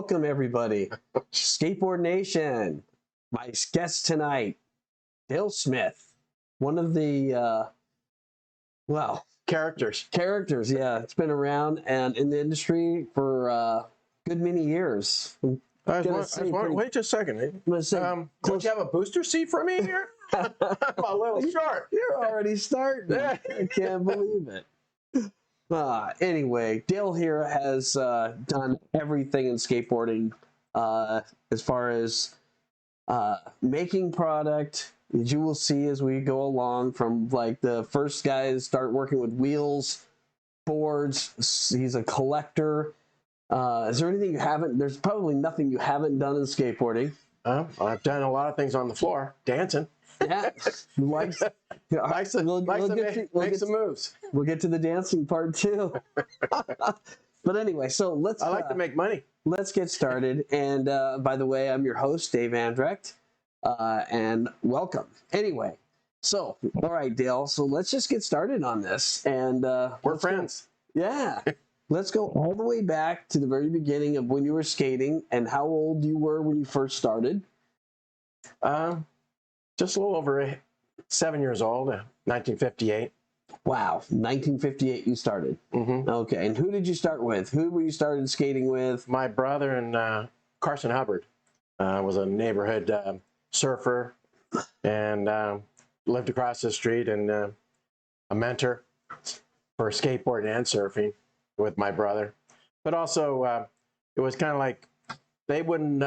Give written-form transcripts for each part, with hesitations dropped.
Welcome, everybody. Skateboard Nation. My guest tonight, Dale Smith, one of the, characters. Yeah, it's been around and in the industry for a good many years. Wait just a second. Don't you have a booster seat for me here? I'm a little short. You're already starting. I can't believe it. Anyway, Dale here has done everything in skateboarding as far as making product, as you will see as we go along, from like the first guys start working with wheels, boards. He's a collector. Is there anything you haven't? There's probably nothing you haven't done in skateboarding. I've done a lot of things on the floor, dancing. Yeah, make some moves. We'll get to the dancing part too. But anyway, so let's. I like to make money. Let's get started. And by the way, I'm your host, Dave Andrecht, and welcome. Anyway, so all right, Dale. So let's just get started on this. And we're friends. Yeah. Let's go all the way back to the very beginning of when you were skating and how old you were when you first started. Just a little over 7 years old, 1958. Wow, 1958 you started. Mm-hmm. Okay, and who did you start with? Who were you started skating with? My brother and Carson Hubbard was a neighborhood surfer and lived across the street, and a mentor for skateboarding and surfing with my brother. But also, it was kind of like they wouldn't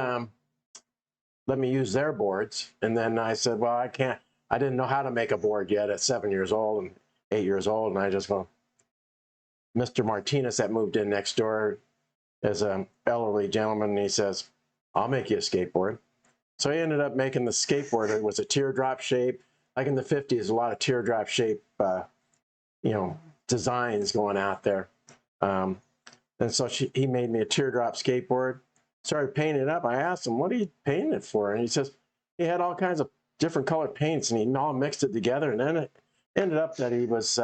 let me use their boards. And then I said, well, I didn't know how to make a board yet at 7 years old and 8 years old. And I just go, Mr. Martinez that moved in next door is an elderly gentleman. And he says, I'll make you a skateboard. So he ended up making the skateboard. It was a teardrop shape. Like in the 50s, a lot of teardrop shape, designs going out there. And so he made me a teardrop skateboard. Started painting it up. I asked him, what are you painting it for? And he says he had all kinds of different colored paints, and he all mixed it together. And then it ended up that he was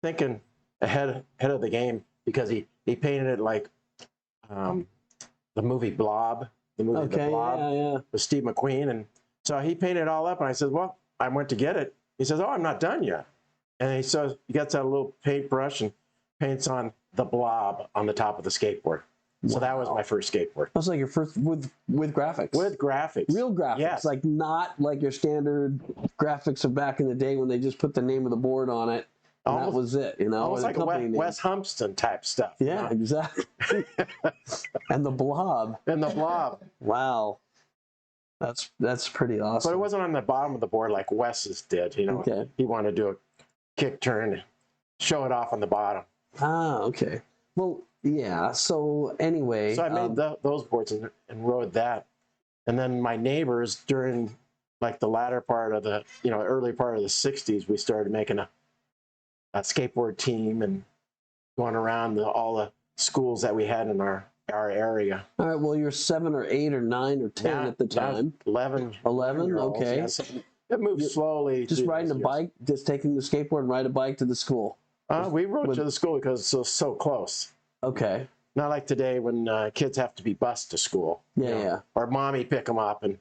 thinking ahead of the game, because he painted it like the movie Blob, The Blob with Steve McQueen. And so he painted it all up, and I said, well, I went to get it. He says, oh, I'm not done yet. And he gets out a little paintbrush and paints on the Blob on the top of the skateboard. So that was my first skateboard. That was like your first with graphics. With graphics. Real graphics. Yes. Like not like your standard graphics of back in the day when they just put the name of the board on it. And that was it, Almost like a Wes Humpston type stuff. Yeah, exactly. And the Blob. And the Blob. Wow. That's pretty awesome. But it wasn't on the bottom of the board like Wes's did. Okay. He wanted to do a kick turn and show it off on the bottom. Ah, okay. Well, yeah. So anyway, so I made those boards and rode that, and then my neighbors during like the latter part of the early part of the '60s, we started making a skateboard team and going around all the schools that we had in our area. All right. Well, you're 7 or 8 or 9 or 10 at the time. 11. 11. Okay. Yeah, so it moved slowly. Just riding a bike, just taking the skateboard and ride a bike to the school. We rode to the school because it was so close. Okay. Not like today when kids have to be bused to school. Yeah. Or mommy pick them up, and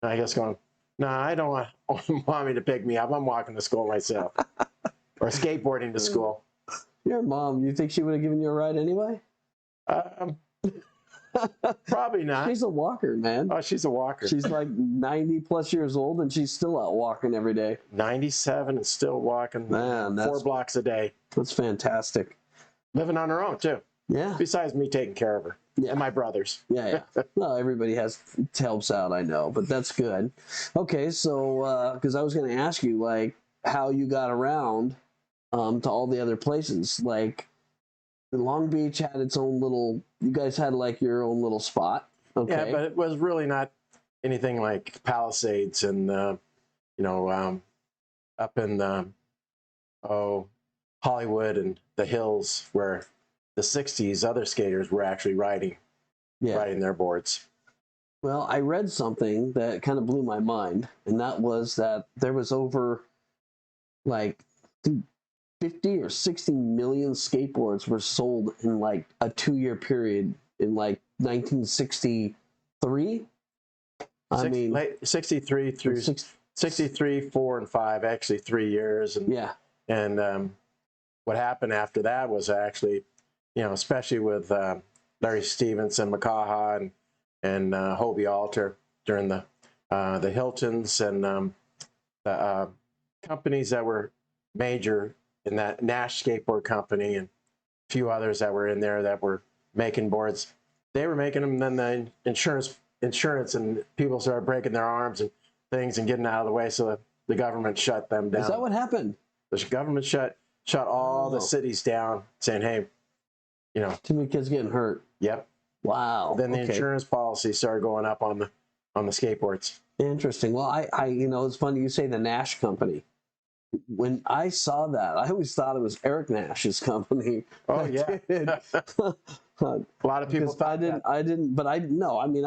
I guess going, no, I don't want mommy to pick me up. I'm walking to school myself. Or skateboarding to school. Your mom, you think she would have given you a ride anyway? Probably not. She's a walker, man. Oh, she's a walker. She's like 90 plus years old, and she's still out walking every day. 97 and still walking. Man, 4 blocks a day. That's fantastic. Living on her own too. Yeah. Besides me taking care of her. Yeah. And my brothers. Yeah. Well, everybody helps out, I know, but that's good. Okay, so because I was going to ask you like how you got around to all the other places. Like Long Beach had its own little. You guys had like your own little spot. Okay. Yeah, but it was really not anything like Palisades and up in Hollywood and the hills where the 60s other skaters were actually riding their boards. Well, I read something that kind of blew my mind, and that was that there was over like 50 or 60 million skateboards were sold in like a 2-year period in like 1963. Late 63 through 63, 4, and 5, actually 3 years. And, yeah. And what happened after that was actually, especially with Larry Stevenson, McCaha, and Hobie Alter during the Hiltons and the companies that were major in that Nash Skateboard Company and a few others that were in there that were making boards. They were making them, and then the insurance and people started breaking their arms and things and getting out of the way, so the government shut them down. Is that what happened? The government shut all the cities down, saying, hey, too many kids getting hurt. Yep. Wow. Then the insurance policy started going up on the skateboards. Interesting. Well, I it's funny you say the Nash company. When I saw that, I always thought it was Eric Nash's company. Oh yeah. A lot of people thought I didn't, but I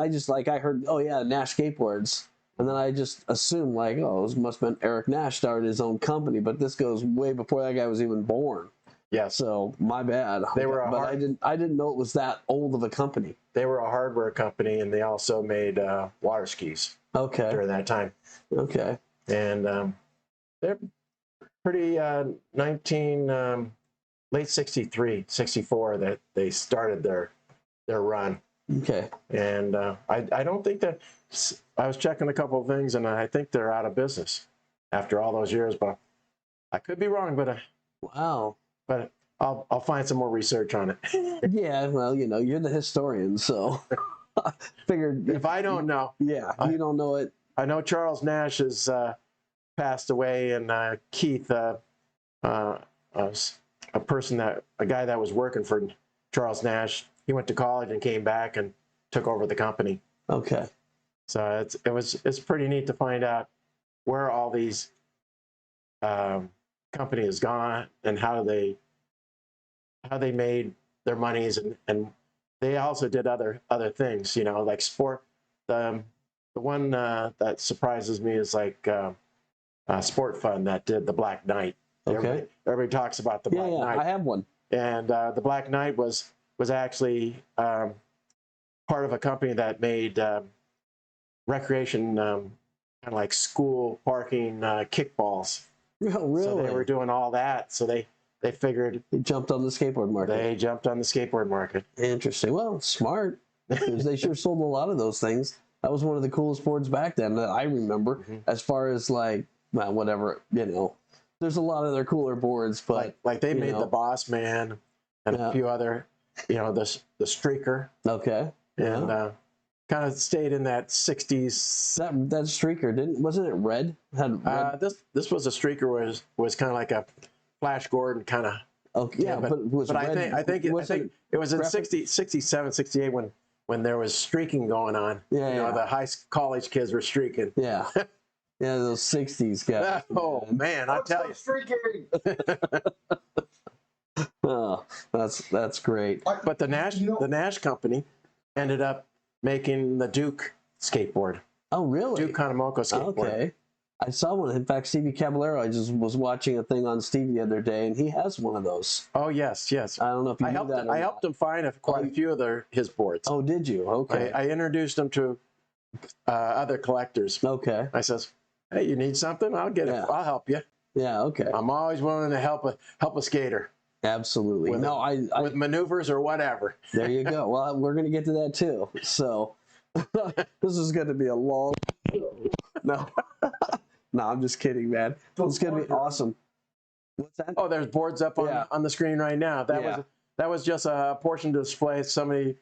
just I heard, oh yeah, Nash skateboards. And then I just assumed it must have been Eric Nash started his own company, but this goes way before that guy was even born. Yeah. So my bad. I didn't know it was that old of a company. They were a hardware company, and they also made water skis. Okay. During that time. Okay. And they're pretty late 63, 64 that they started their run. Okay. And I don't think that, I was checking a couple of things, and I think they're out of business after all those years, but I could be wrong, but wow. But I'll find some more research on it. Yeah, well, you're the historian, so I figured if I don't know. Yeah, you don't know it. I know Charles Nash has passed away, and Keith, a guy that was working for Charles Nash, he went to college and came back and took over the company. Okay. So it's pretty neat to find out where all these companies gone and how they made their monies, and they also did other things, like sport. The one that surprises me is Sport Fund that did the Black Knight. Okay. Everybody talks about the Black Knight. I have one. And the Black Knight was actually part of a company that made recreation, kind of like school parking kickballs. Oh, really? So they were doing all that. So they figured they jumped on the skateboard market. They jumped on the skateboard market. Interesting. Well, smart. Because they sure sold a lot of those things. That was one of the coolest boards back then that I remember. Mm-hmm. As far as whatever, there's a lot of their cooler boards, but they made the Boss Man and a few other, the Streaker. Okay. And kind of stayed in that 60s. That Streaker wasn't it red? Had red? This was a Streaker was kind of like a Flash Gordon kind of. Okay, yeah, but it was red. I think it was in 67, 68 when there was streaking going on. Yeah, the college kids were streaking. Yeah. Yeah, those 60s guys. Oh man, I tell you. Streaking. Oh, that's great. But the Nash company ended up making the Duke skateboard. Oh, really? Duke Hanamoko skateboard. Okay. I saw one. In fact, Stevie Caballero, I just was watching a thing on Steve the other day, and he has one of those. Oh, yes. I don't know if you knew that. I helped him find quite a few of his boards. Oh, did you? Okay. I introduced him to other collectors. Okay. I says, hey, you need something? I'll get it. I'll help you. Yeah, okay. I'm always willing to help a skater. Absolutely. With maneuvers or whatever. There you go. Well, we're going to get to that too. So this is going to be a long No. No, I'm just kidding, man. It's going to be awesome. What's that? Oh, there's boards up on the screen right now. That was just a portion display somebody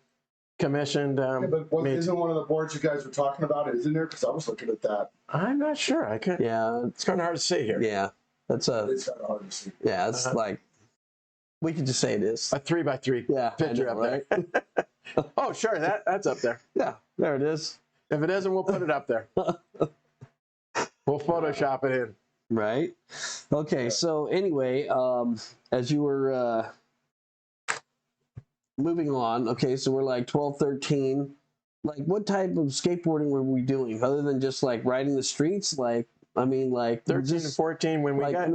commissioned. But isn't one of the boards you guys were talking about, isn't there? Because I was looking at that. I'm not sure. I can't. Yeah. It's kind of hard to see here. Yeah. It's kind of hard to see. Yeah, it's we could just say it is. A 3x3 picture up there. Oh, sure. That's up there. Yeah, there it is. If it isn't, we'll put it up there. We'll Photoshop it in. Right. Okay. So anyway, as you were moving on, okay, so we're like 12, 13. Like, what type of skateboarding were we doing other than just riding the streets? 13 and 14 when we got.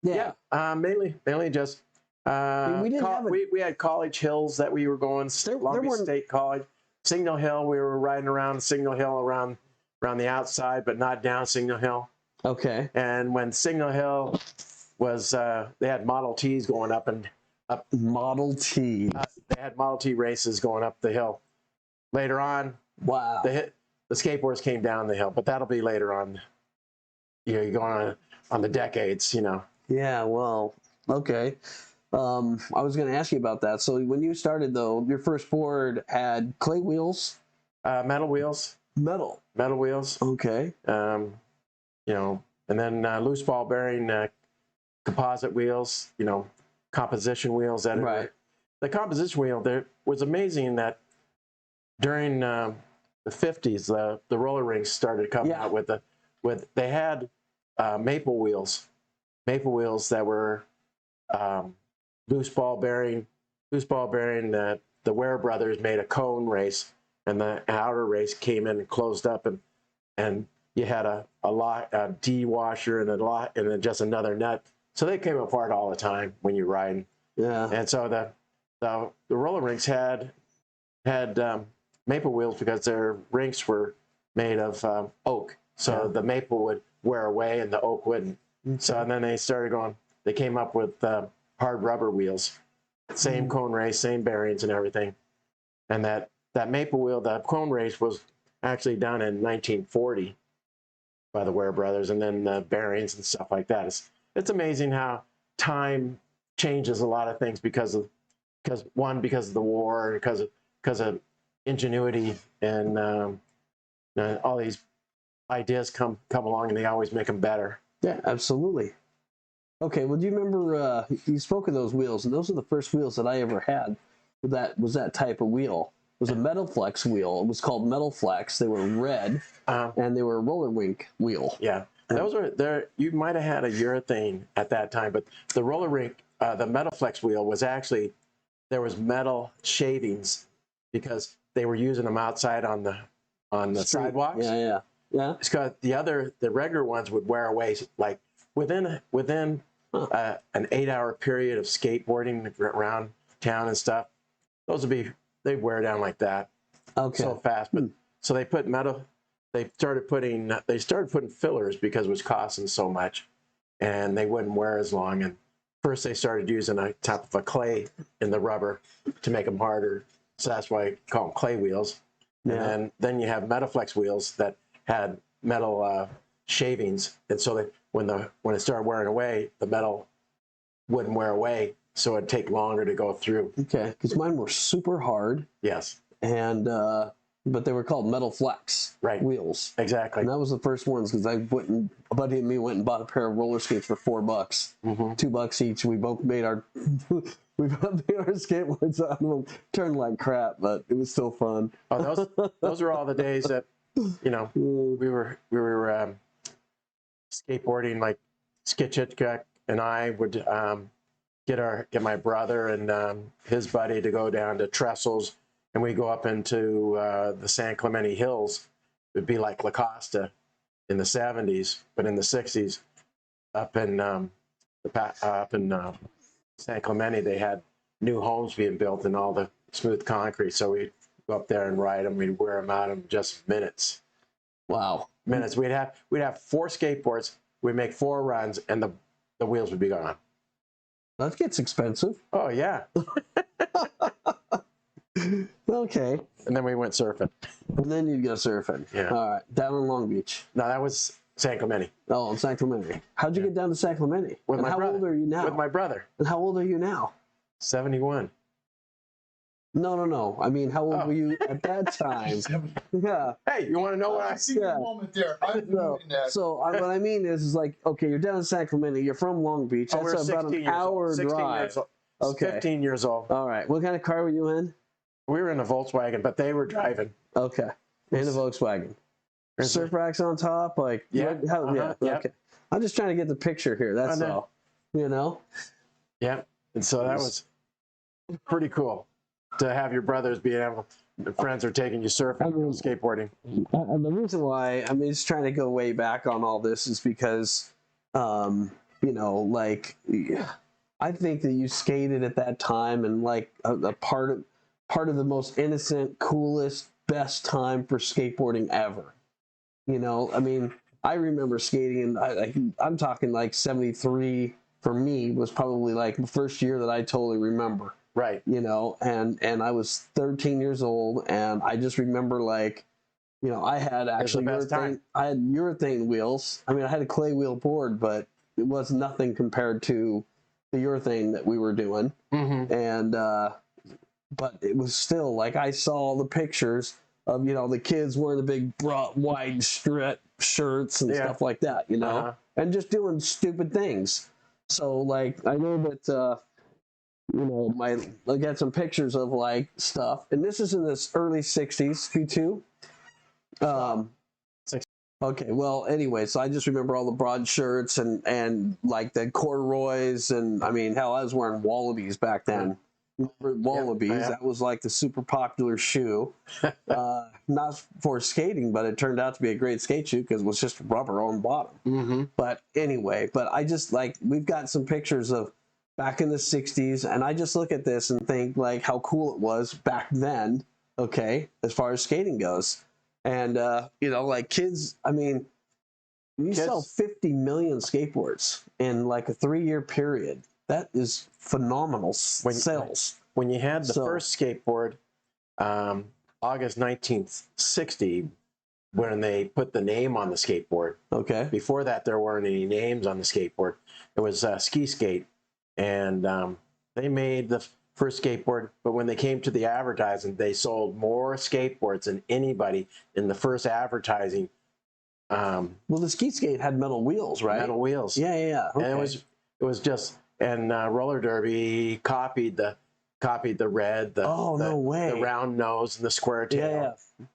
yeah. Mainly just we didn't have we had College Hills that we were going. Long Beach State College, Signal Hill. We were riding around Signal Hill around the outside, but not down Signal Hill. Okay. And when Signal Hill was, they had Model Ts going up and up. Model T. They had Model T races going up the hill. Later on, Wow. the skateboards came down the hill, but that'll be later on. You're going on the decades, Yeah. Well. Okay. I was going to ask you about that. So when you started, though, your first board had clay wheels, metal wheels. metal. Metal wheels. Okay. And then loose ball bearing composite wheels, composition wheels. Right. The composition wheel, there was amazing that during the 50s, the roller rinks started coming out they had maple wheels that were loose ball bearing. That the Ware brothers made a cone race, and the outer race came in and closed up, and you had a D washer and then just another nut. So they came apart all the time when you're riding. Yeah. And so the roller rinks had maple wheels because their rinks were made of oak. So the maple would wear away and the oak wouldn't. So and then they came up with hard rubber wheels, same cone race, same bearings and everything. And that maple wheel, that cone race was actually done in 1940 by the Ware brothers, and then the bearings and stuff like that. It's amazing how time changes a lot of things because of the war, because of ingenuity, and all these ideas come along and they always make them better. Yeah, absolutely. Okay, well, do you remember, you spoke of those wheels, and those are the first wheels that I ever had. That was that type of wheel. It was a Metal Flex wheel. It was called Metal Flex. They were red, and they were a roller rink wheel. Yeah, those were there. You might have had a urethane at that time, but the roller rink, the Metal Flex wheel was actually, there was metal shavings because they were using them outside on the sidewalks. Yeah. It's because the regular ones would wear away like within an 8-hour period of skateboarding around town and stuff. They'd wear down like that. Okay. So fast. But so they put they started putting fillers because it was costing so much, and they wouldn't wear as long. And first they started using a type of a clay in the rubber to make them harder. So that's why I call them clay wheels. Yeah. And then you have Metaflex wheels that had metal shavings, and so when it started wearing away, the metal wouldn't wear away, so it'd take longer to go through. Okay, because mine were super hard. Yes. And but they were called Metal Flex wheels. Exactly. And that was the first ones, because a buddy and me went and bought a pair of roller skates for $4, $2 each. We both made our skateboards on them, turned like crap, but it was still fun. Oh, those are all the days that we were skateboarding. Like Skitch Hitchcock and I would get my brother and his buddy to go down to Trestles, and we go up into the San Clemente Hills. It'd be like La Costa in the 70s, but in the 60s, up in San Clemente, they had new homes being built and all the smooth concrete. So we'd go up there and ride them. We'd wear them out in just minutes. Wow. Minutes. We'd have 4 skateboards. We'd make 4 runs, and the wheels would be gone. That gets expensive. Oh yeah. Okay. And then we went surfing. And then you'd go surfing. Yeah. All right. Down in Long Beach. No, that was San Clemente. Oh, in San Clemente. How'd you get down to San Clemente? With my how brother. old are you now? With my brother. And how old are you now? 71. No. I mean, how old were you at that time? Yeah. Hey, you want to know what I see the moment there. I've been doing that. So what I mean is like, okay, you're down in San Clemente. You're from Long Beach. Oh, That's about an hour drive. Okay. 15 years old. All right. What kind of car were you in? We were in a Volkswagen, but they were driving. Okay. In a Volkswagen. Surf racks on top, like yeah. Okay. I'm just trying to get the picture here. That's all. You know. Yeah. And so that was pretty cool to have your brothers being able. Friends are taking you surfing, skateboarding. And the reason why I'm just trying to go way back on all this is because, like I think that you skated at that time and like a part of the most innocent, coolest, best time for skateboarding ever. You know, I mean, I remember skating, and I'm talking like '73 for me was probably like the first year that I totally remember. Right. You know, and I was 13 years old, and I just remember like, you know, I had actually urethane. I had urethane wheels. I mean, I had a clay wheel board, but it was nothing compared to the urethane that we were doing. Mm-hmm. And but it was still like I saw the pictures of, you know, the kids wearing the big broad, wide strip shirts and stuff like that, you know, and just doing stupid things. So like I know that you know, I got some pictures of like stuff, and this is in this early '60s too. Okay, well, anyway, so I just remember all the broad shirts and like the corduroys, and I mean, hell, I was wearing Wallabies back then. Remember Wallabies? Yeah. That was like the super popular shoe, not for skating, but it turned out to be a great skate shoe because it was just rubber on bottom. Mm-hmm. But anyway, but I just like we've got some pictures of back in the '60s, and I just look at this and think like how cool it was back then. Okay, as far as skating goes. And, you know, like kids, I mean, you sell 50 million skateboards in like a 3-year period. That is phenomenal sales. When you had the first skateboard, August 1960, when they put the name on the skateboard. Okay. Before that, there weren't any names on the skateboard. It was Ski Skate. And they made the first skateboard, but when they came to the advertising, they sold more skateboards than anybody in the first advertising. Well, the Ski Skate had metal wheels, right? Metal wheels. Yeah. Okay. And it was just, and roller derby copied the red, no way, the round nose and the square tail. Yeah.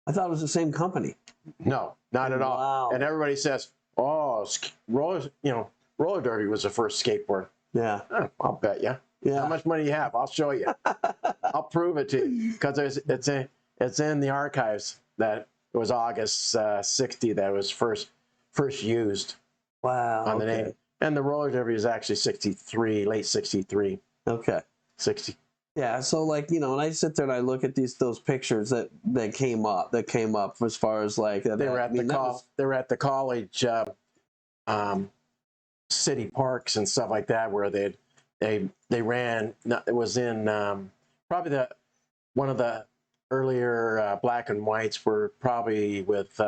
I thought it was the same company. No, not at all. Wow. And everybody says, "Oh, roller derby was the first skateboard." Yeah. Oh, I'll bet you. Yeah. How much money you have? I'll show you. I'll prove it to you because it's in the archives that it was August '60 that was first used. Wow. On the name, and the roller derby is actually '63, late '63. Okay. 60. Yeah. So like, you know, and I sit there and I look at those pictures that came up as far as like they were at the college city parks and stuff like that where they ran. It was in probably one of the earlier black and whites were probably with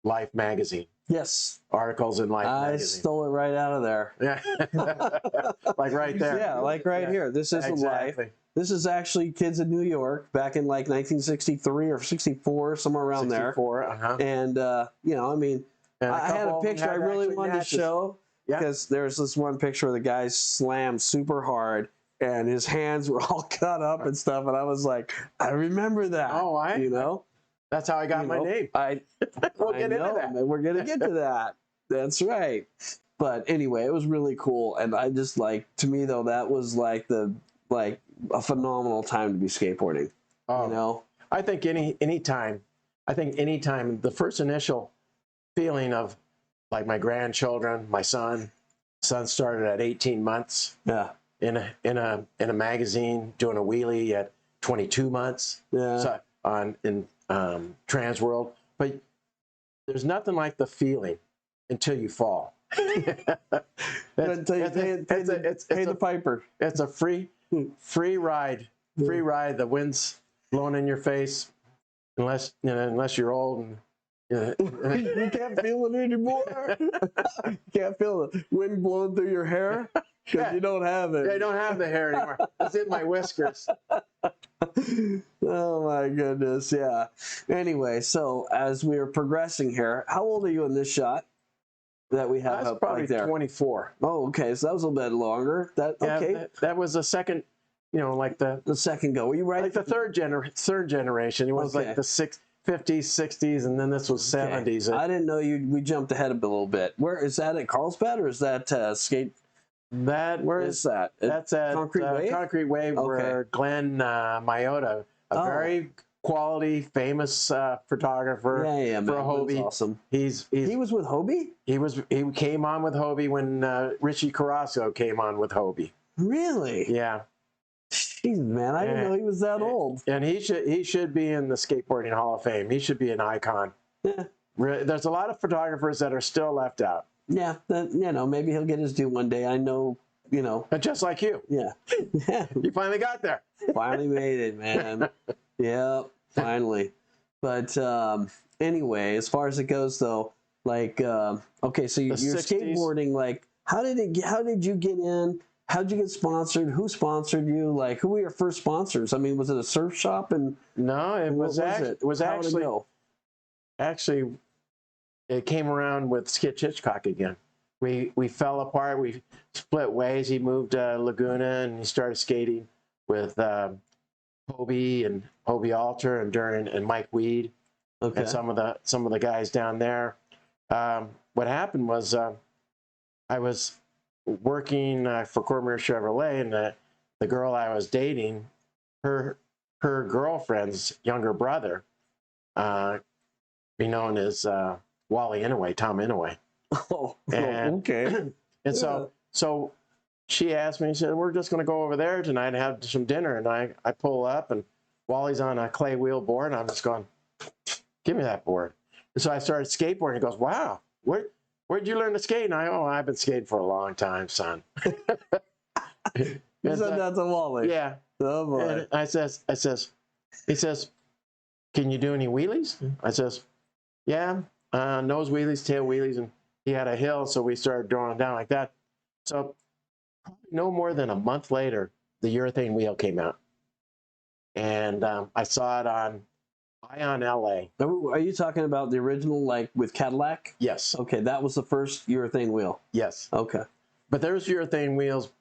Life magazine. Yes. Articles in Life magazine. I stole it right out of there. Yeah. Like right there. Yeah, like right here. This isn't exactly. Life. This is actually kids in New York back in like 1963 or 64, somewhere around 64, there. And, you know, I mean, I had a picture I really wanted to show because there's this one picture where the guy slammed super hard and his hands were all cut up and stuff. And I was like, I remember that. Oh, you know? That's how I got my name. We'll get into that. We're going to get to that. That's right. But anyway, it was really cool. And I just like, to me though, that was like a phenomenal time to be skateboarding. You know? I think any time, the first initial feeling of like my grandchildren, my son started at 18 months. Yeah. In a magazine doing a wheelie at 22 months. Yeah. So in Trans World, but there's nothing like the feeling until you fall. Until you pay the piper. It's a free ride. The wind's blowing in your face, unless you're old and you can't feel it anymore. You can't feel the wind blowing through your hair because you don't have it. I don't have the hair anymore. It's in my whiskers. Oh my goodness, yeah. Anyway, so as we are progressing here, how old are you in this shot that we have up probably right there? 24. Oh, okay, so that was a little bit longer. That was the second, like the second go. Were you right? Like the third generation. It was like the 50s, 60s, and then this was 70s. I didn't know we jumped ahead a little bit. Where is that at Carlsbad or is that skate? Where is that? That's at Concrete Wave? Concrete Wave, where Glenn Myota, a very quality, famous photographer Yeah, for man, Hobie. awesome. He was with Hobie? He came on with Hobie when Richie Carrasco came on with Hobie. Really? Yeah. Jeez, man, I didn't know he was that old. And he should be in the skateboarding Hall of Fame. He should be an icon. Yeah. There's a lot of photographers that are still left out. Yeah, maybe he'll get his due one day. I know, But just like you. Yeah. You finally got there. Finally made it, man. Yeah, finally. But anyway, as far as it goes, though, like, okay, so you're 60s. skateboarding. Like, how did you get in? How'd you get sponsored? Who sponsored you? Like, who were your first sponsors? I mean, was it a surf shop? And no, it was actually it came around with Skitch Hitchcock again. We fell apart. We split ways. He moved to Laguna and he started skating with Hobie and Hobie Alter and Duran and Mike Weed and some of the guys down there. What happened was I was working for Cormier Chevrolet, and the girl I was dating, her girlfriend's younger brother, be known as Wally Inouye, Tom Inouye. Oh, and, okay. And so she asked me, she said, we're just going to go over there tonight and have some dinner. And I pull up, and Wally's on a clay wheel board, and I'm just going, give me that board. And so I started skateboarding. He goes, wow, where'd you learn to skate? And I've been skating for a long time, son. You said that to Wally? Yeah. Oh, boy. And he says, can you do any wheelies? I says, yeah, nose wheelies, tail wheelies. And he had a hill, so we started drawing down like that. So no more than a month later, the urethane wheel came out. And I saw it on Ion LA. Are you talking about the original, like with Cadillac? Yes. Okay, that was the first urethane wheel. Yes. Okay. But there was urethane wheels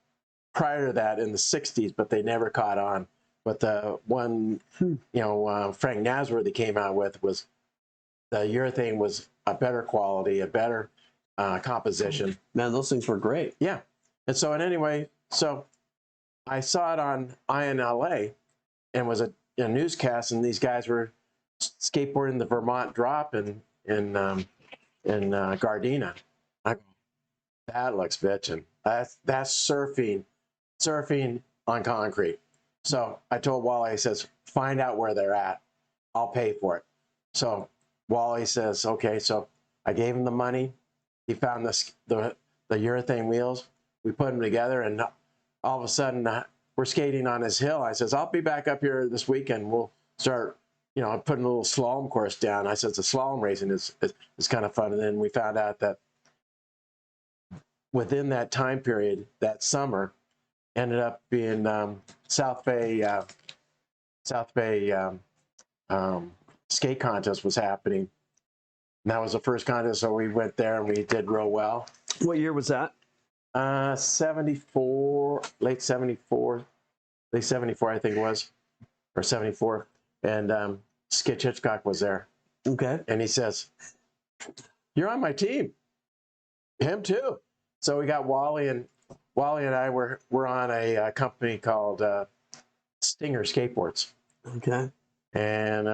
prior to that in the 60s, but they never caught on. But the one, Frank Nasworthy came out with was the urethane was a better quality, a better composition. Man, those things were great. Yeah. And so, so I saw it on INLA and was a newscast, and these guys were skateboarding the Vermont drop in Gardena. I go, that looks bitchin'. That's surfing on concrete. So I told Wally, he says, find out where they're at. I'll pay for it. So Wally says, okay. So I gave him the money. He found the urethane wheels. We put them together, and all of a sudden we're skating on his hill. I says, I'll be back up here this weekend. We'll start, putting a little slalom course down. I says, the slalom racing is kind of fun. And then we found out that within that time period, that summer, ended up being South Bay skate contest was happening. And that was the first contest, so we went there and we did real well. What year was that? 74, late 74, I think it was, or 74. And Skitch Hitchcock was there. Okay. And he says, you're on my team. Him too. So we got Wally and I were on a company called Stinger Skateboards. Okay. And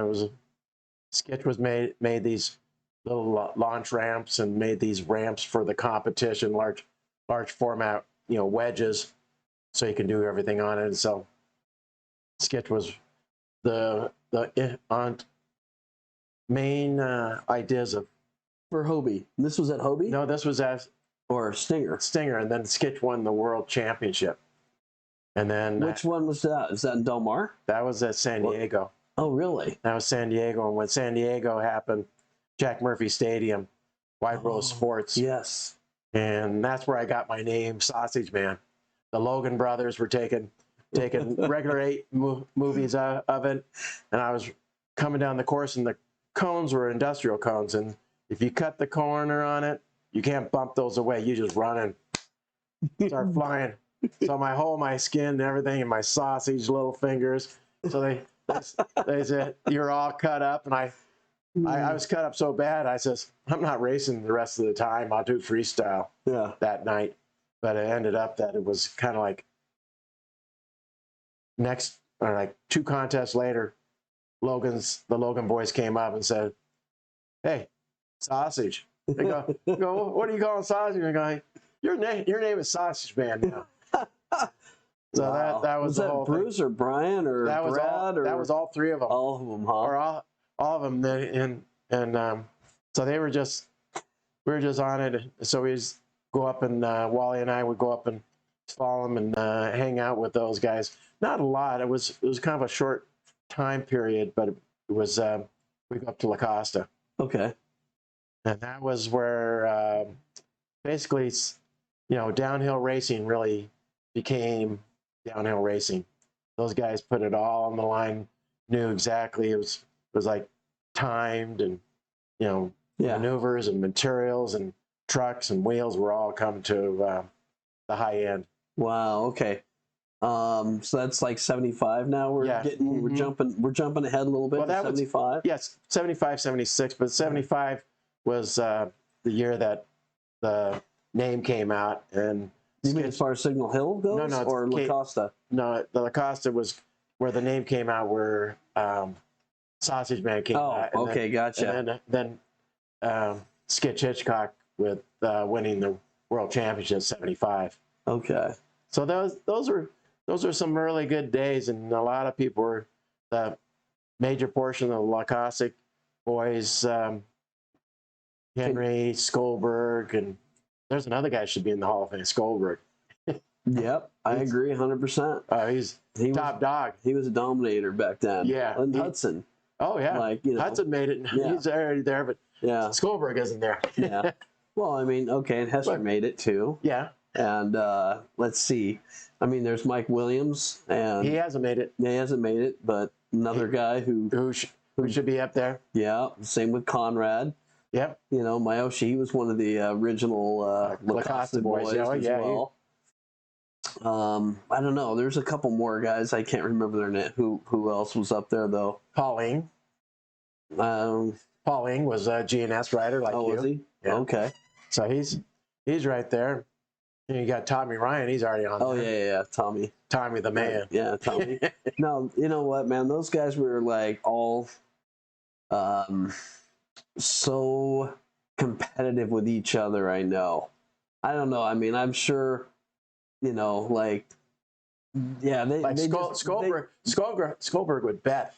Skitch was made these little launch ramps and made these ramps for the competition, large format, wedges, so you can do everything on it. And so Skitch was the main ideas of for Hobie. This was at Hobie? No, this was at or Stinger. And then Skitch won the world championship. And then which one was that? Is that in Del Mar? That was at San Diego. Oh, really? That was San Diego. And when San Diego happened, Jack Murphy Stadium, Wide Rose Sports. Yes. And that's where I got my name, Sausage Man. The Logan brothers were taking regular 8 movies of it. And I was coming down the course, and the cones were industrial cones. And if you cut the corner on it, you can't bump those away. You just run and start flying. So my skin and everything, and my sausage little fingers. So they said, you're all cut up. And I was cut up so bad, I says, I'm not racing the rest of the time. I'll do freestyle that night. But it ended up that it was kind of like 2 contests later, the Logan boys came up and said, "Hey, sausage." They go, "What are you calling sausage?" And I go, your name is Sausage Man now. So wow. that was the that whole Bruce thing. or Brian or That was Brad all. or That was all three of them. all of them, huh? Or all of them. So they were just, we were just on it. So we just go up and Wally and I would go up and follow them and hang out with those guys. Not a lot. It was kind of a short time period, but it was we go up to La Costa, Okay. and that was where basically, downhill racing really became downhill racing. Those guys put it all on the line, knew exactly it was like timed, and Yeah. maneuvers and materials and trucks and wheels were all come to the high end. Wow. Okay. So that's like 75 now. We're Yeah. we're jumping ahead a little bit. Well, to that was- 75. Yes, 75, 76, but 75 was the year that the name came out. And You mean as far as Signal Hill goes, No, or La Costa? No, the La Costa was where the name came out, where Sausage Man came out. Oh, okay, gotcha. And then Skitch Hitchcock with winning the World Championship 75. Okay. So those are some really good days, and a lot of people were the major portion of the La Costa boys. Henry Skolberg, and there's another guy who should be in the Hall of Fame, Skolberg. Yep, I agree 100%. He's top dog. He was a dominator back then. Yeah. And Hudson. Oh yeah, Like, Hudson made it. Yeah. He's already there, but Yeah. Skolberg isn't there. Yeah. Well, I mean, okay, and Hester made it too. Yeah. And let's see. I mean, there's Mike Williams, and He hasn't made it. yeah, he hasn't made it, but another guy who should be up there. yeah, same with Conrad. Yep. Mayoshi, he was one of the original La Costa boys Yeah, as well. I don't know. There's a couple more guys. I can't remember their name. Who else was up there though? Pauling. Pauling was a GNS rider like you. Was he? Yeah. Okay. So he's right there. And you got Tommy Ryan. He's already on. Oh there. yeah, Tommy. Tommy the man. Yeah, Tommy. No, you know what, man? Those guys were like all so competitive with each other. I know. I don't know. I mean, I'm sure, like, yeah, Skolberg would bet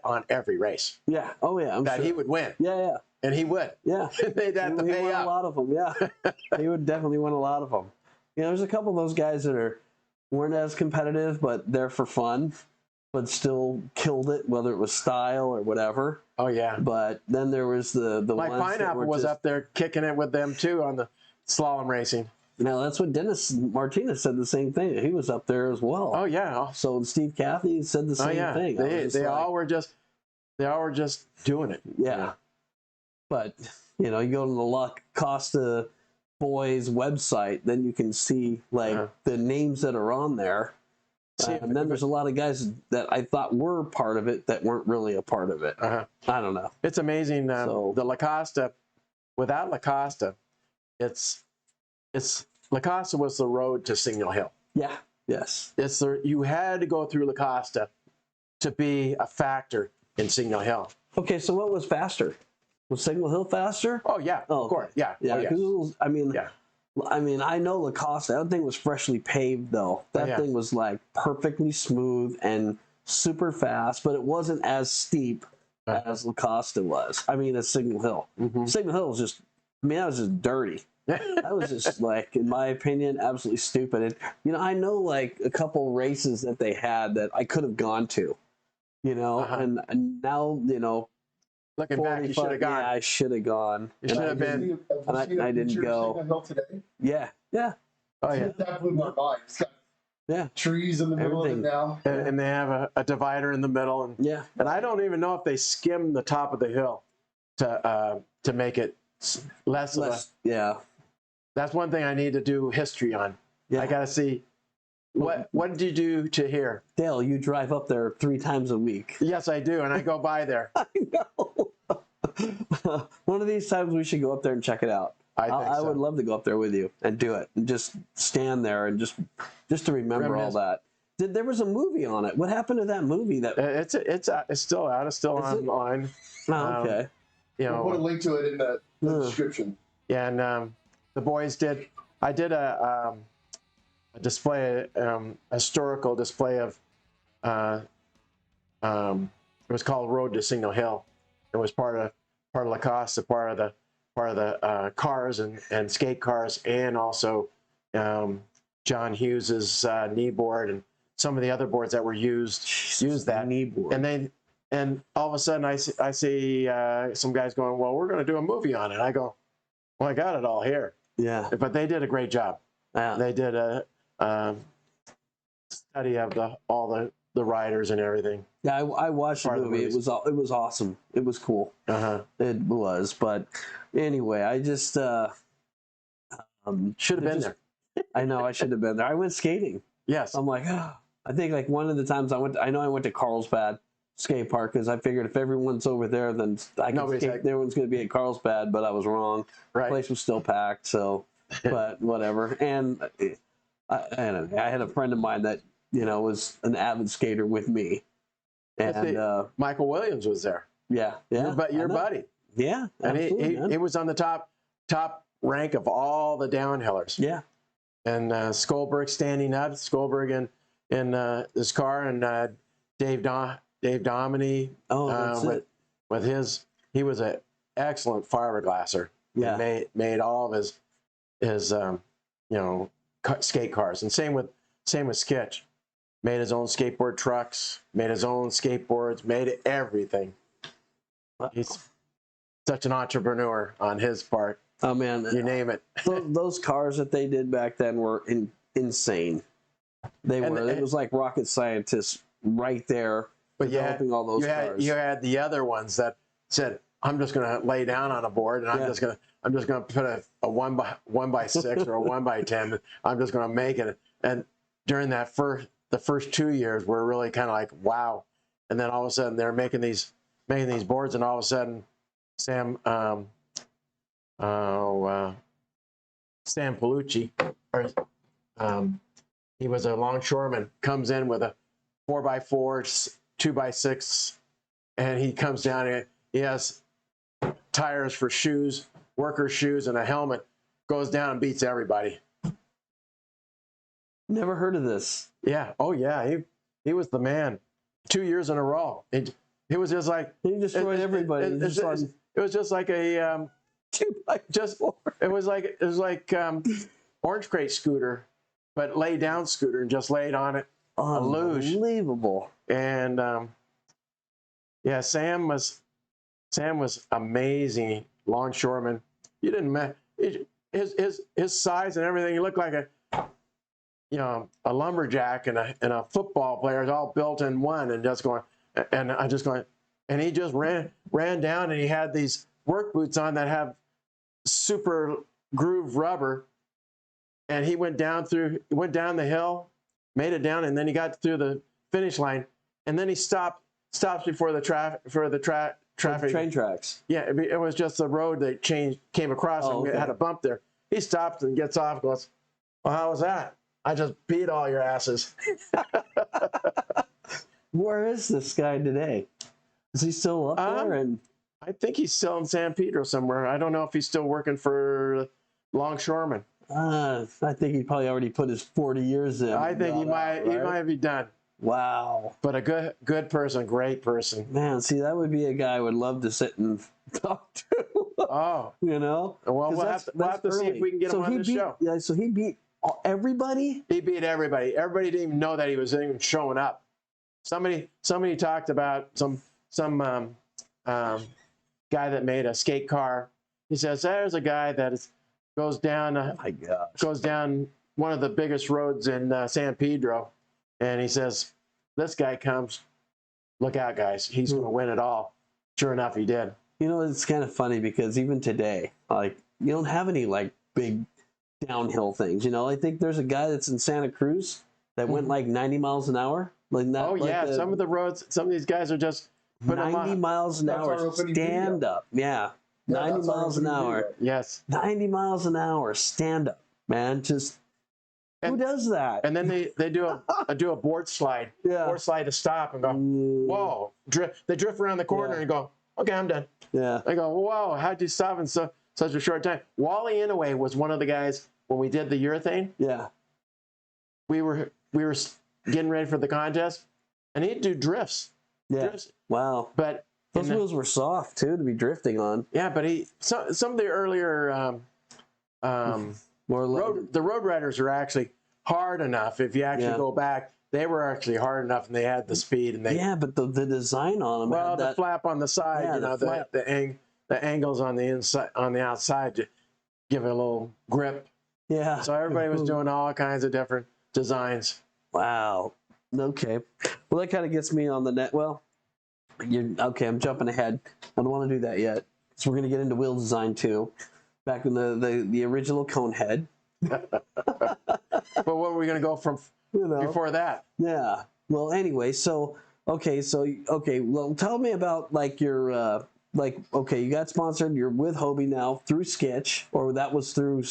on every race. Yeah. Oh yeah. I'm that sure he would win. Yeah. And he would. Yeah. They'd have to he pay won up. a lot of them. Yeah. He would definitely win a lot of them. There's a couple of those guys that weren't as competitive, but they're for fun, but still killed it, whether it was style or whatever. Oh yeah. But then there was the Mike ones Pineapple that was just, up there kicking it with them too on the slalom racing. Now that's what Dennis Martinez said the same thing. He was up there as well. Oh yeah. So Steve Cathy said the same thing. They all were just doing it. Yeah. But you go to the La Costa Boys website, then you can see like the names that are on there. And then there's a lot of guys that I thought were part of it that weren't really a part of it. I don't know. It's amazing. The La Costa, without La Costa, it's La Costa was the road to Signal Hill. Yeah. Yes. You had to go through La Costa to be a factor in Signal Hill. Okay, so what was faster? Was Signal Hill faster? Oh yeah, of course. Yeah. Yeah. Oh, yeah. I mean, I know La Costa. That thing was freshly paved, though. That thing was like perfectly smooth and super fast, but it wasn't as steep as La Costa was. I mean, as Signal Hill. Mm-hmm. Signal Hill was that was just dirty. That was just like, in my opinion, absolutely stupid. And I know like a couple races that they had that I could have gone to, and now looking back, you should have gone. Yeah, I should have gone. You should have been. And I didn't go. Signal Hill today? Yeah. Oh yeah. That blew my mind. It's got trees in the middle of it now. And they have a divider in the middle. And I don't even know if they skimmed the top of the hill to make it less. Yeah. That's one thing I need to do history on. Yeah. I got to see what did you do to here? Dale, you drive up there 3 times a week. Yes, I do, and I go by there. I know. One of these times we should go up there and check it out. I would love to go up there with you and do it and just stand there and just to remember all that. There was a movie on it. What happened to that movie? That It's still out. It's still Is it? online. Oh, okay. You We'll put a know, link to it in the description. yeah, and the boys did. I did a display, historical display of. It was called Road to Signal Hill. It was part of Lacoste, part of the cars and skate cars, and also John Hughes's knee board and some of the other boards that were used that knee board. And all of a sudden I see some guys going, well, we're going to do a movie on it. I go, well, I got it all here. Yeah. But they did a great job. Yeah. They did a study of all the riders and everything. Yeah, I watched the movie. It was awesome. It was cool. It was. But anyway, I just should have been there. I know I should have been there. I went skating. Yes. I'm like, I think like one of the times I went to Carlsbad skate park because I figured if everyone's over there, then I can skate. Everyone's going to be at Carlsbad, but I was wrong. Right. The place was still packed, so but whatever. And I had a friend of mine that was an avid skater with me, and Michael Williams was there. Yeah. Your buddy. Yeah, and he was on the top rank of all the downhillers. Yeah. And Skolberg standing up, Skolberg in his car, and Dave Dominy. Oh, that's with his, he was an excellent fiberglasser. Yeah, he made all of his skate cars, and same with Skitch. Made his own skateboard trucks, made his own skateboards, made everything. Wow. He's such an entrepreneur on his part. Oh man, you name it. Those cars that they did back then were insane. It was like rocket scientists right there developing all those cars. You had the other ones that said, "I'm just going to lay down on a board, and I'm just going to put a 1x6 or a 1x10. I'm just going to make it." And during the first 2 years were really kind of like wow, and then all of a sudden they're making these boards, and all of a sudden Sam Palucci, he was a longshoreman, comes in with a 4x4, 2x6, and he comes down and he has tires for shoes, worker shoes, and a helmet, goes down and beats everybody. Never heard of this. Yeah. Oh yeah. He was the man. 2 years in a row. It was just like he destroyed everybody. It was just like a 2x4. It was like orange crate scooter, but lay down scooter and just laid on it. A luge. Unbelievable. And yeah, Sam was amazing longshoreman. You didn't his size and everything. He looked like a lumberjack and a football player, all built in one, and just going, and he just ran down, and he had these work boots on that have super groove rubber, and he went down the hill, made it down, and then he got through the finish line, and then he stops before the traffic train tracks. Yeah, it was just the road that came across, and had a bump there. He stops and gets off, goes, "Well, how was that? I just beat all your asses." Where is this guy today? Is he still up there? And I think he's still in San Pedro somewhere. I don't know if he's still working for longshoreman. I think he probably already put his 40 years in. I think he might be done. Wow. But a good person, great person. Man, see, that would be a guy I would love to sit and talk to. Oh. Well, we'll have to see if we can get him on the show. Yeah, so he beat everybody? He beat everybody. Everybody didn't even know that he was even showing up. Somebody talked about some guy that made a skate car. He says, "There's a guy that goes down one of the biggest roads in San Pedro," and he says, "This guy comes. Look out, guys! He's going to win it all." Sure enough, he did. It's kind of funny because even today, like you don't have any like big downhill things. I think there's a guy that's in Santa Cruz that went like 90 miles an hour. Like that. Oh yeah, some of the roads. Some of these guys are just 90 miles an hour stand up. Yeah, 90 miles an hour. Yes, 90 miles an hour stand up, man. Just Who does that? And then they do a board slide, Yeah. board slide to stop and go, whoa, they drift around the corner Yeah. and go, okay, I'm done. Yeah. I go, whoa, how'd you stop in such a short time? Wally Inouye was one of the guys when we did the urethane. Yeah. We were getting ready for the contest, and he'd do drifts. Yeah. Drifts. Wow. But those wheels were soft too to be drifting on. Yeah, but some of the earlier the road riders are actually hard enough. If you actually go back, they were actually hard enough, and they had the speed. And they but the design on them. Well, had the flap on the side, you know, the angles on the inside, on the outside to give it a little grip. Yeah. So everybody was doing all kinds of different designs. Wow. Okay. Well, that kind of gets me on the net. Well, okay. I'm jumping ahead. I don't want to do that yet. So we're going to get into wheel design too. Back in the original cone head. But what were we going to go from before that? Yeah. Well, anyway, okay. Well, tell me about like your you got sponsored. You're with Hobie now through Sketch, or that was through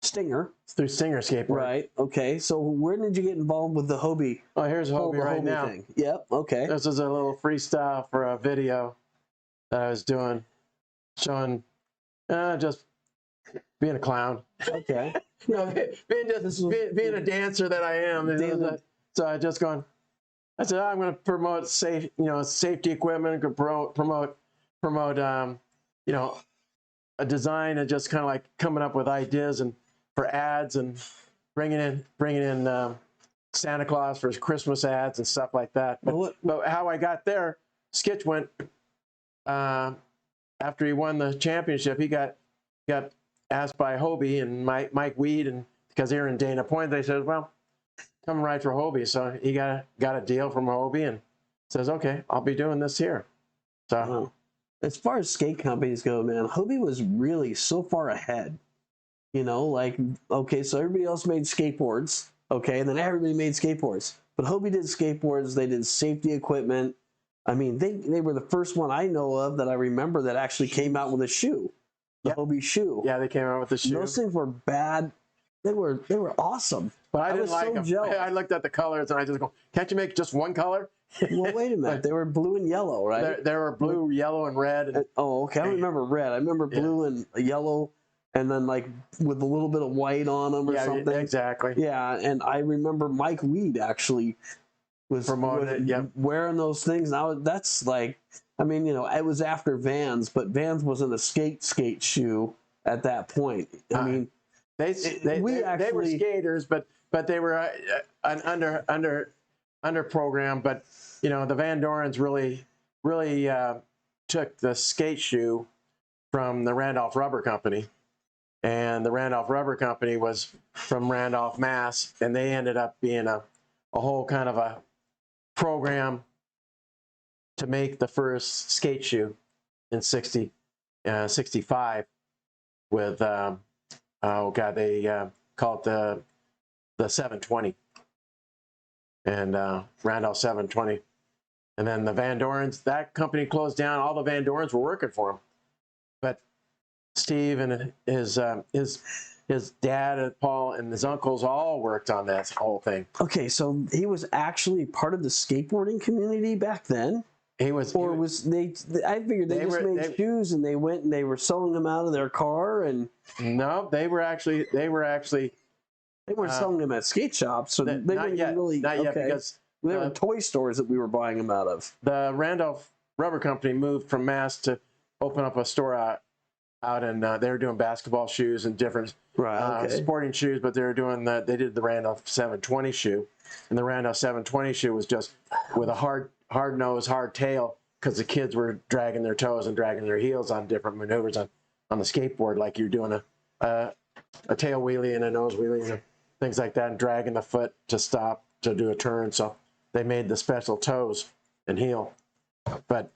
Stinger. Through Stinger skateboard. Right. Okay. So where did you get involved with the Hobie? Oh, here's Hobie right now. Thing? Yep. Okay. This is a little freestyle for a video that I was doing, showing just being a clown. Okay. being a dancer that I am. So I just gone. I said, I'm going to promote safety equipment, promote a design, and just kind of like coming up with ideas and for ads and bringing in Santa Claus for his Christmas ads and stuff like that. But how I got there, Skitch went after he won the championship. He got asked by Hobie and Mike Weed, and because they were in Dana Point, they said, well, come ride for Hobie. So he got a deal from Hobie and says, okay, I'll be doing this here. So as far as skate companies go, man, Hobie was really so far ahead. You know, like, okay, so everybody else made skateboards, okay, and then everybody made skateboards. But Hobie did skateboards, they did safety equipment. I mean, they were the first one I know of that I remember that actually came out with a shoe. The Hobie shoe. Yeah, they came out with the shoe. Those things were bad. They were awesome. But I didn't like them. Jealous. I looked at the colors and I just go, can't you make just one color? Well, wait a minute. They were blue and yellow, right? There were blue, yellow, and red. Okay. I don't remember red. I remember blue and yellow, and then like with a little bit of white on them or something. Exactly. Yeah, and I remember Mike Weed actually was wearing those things. Now that's like, I mean, it was after Vans, but Vans wasn't a skate shoe at that point. I mean, they were skaters, but they were an under program. But the Van Dorens really took the skate shoe from the Randolph Rubber Company, and the Randolph Rubber Company was from Randolph, Mass, and they ended up being a whole kind of a program to make the first skate shoe in 65 with they call it the 720 and Randolph 720, and then the Van Dorens, that company closed down. All the Van Dorens were working for him, but Steve and his dad and Paul and his uncles all worked on this whole thing. Okay, so he was actually part of the skateboarding community back then. I figured they made shoes and they went and they were selling them out of their car and. No, they were actually. They weren't selling them at skate shops, so they weren't really. Not yet, because they were toy stores that we were buying them out of. The Randolph Rubber Company moved from Mass to open up a store out, and they were doing basketball shoes and different sporting shoes, but they did the Randolph 720 shoe, and the Randolph 720 shoe was just with a hard nose, hard tail, because the kids were dragging their toes and dragging their heels on different maneuvers on the skateboard, like you're doing a tail wheelie and a nose wheelie and things like that, and dragging the foot to stop to do a turn. So they made the special toes and heel. But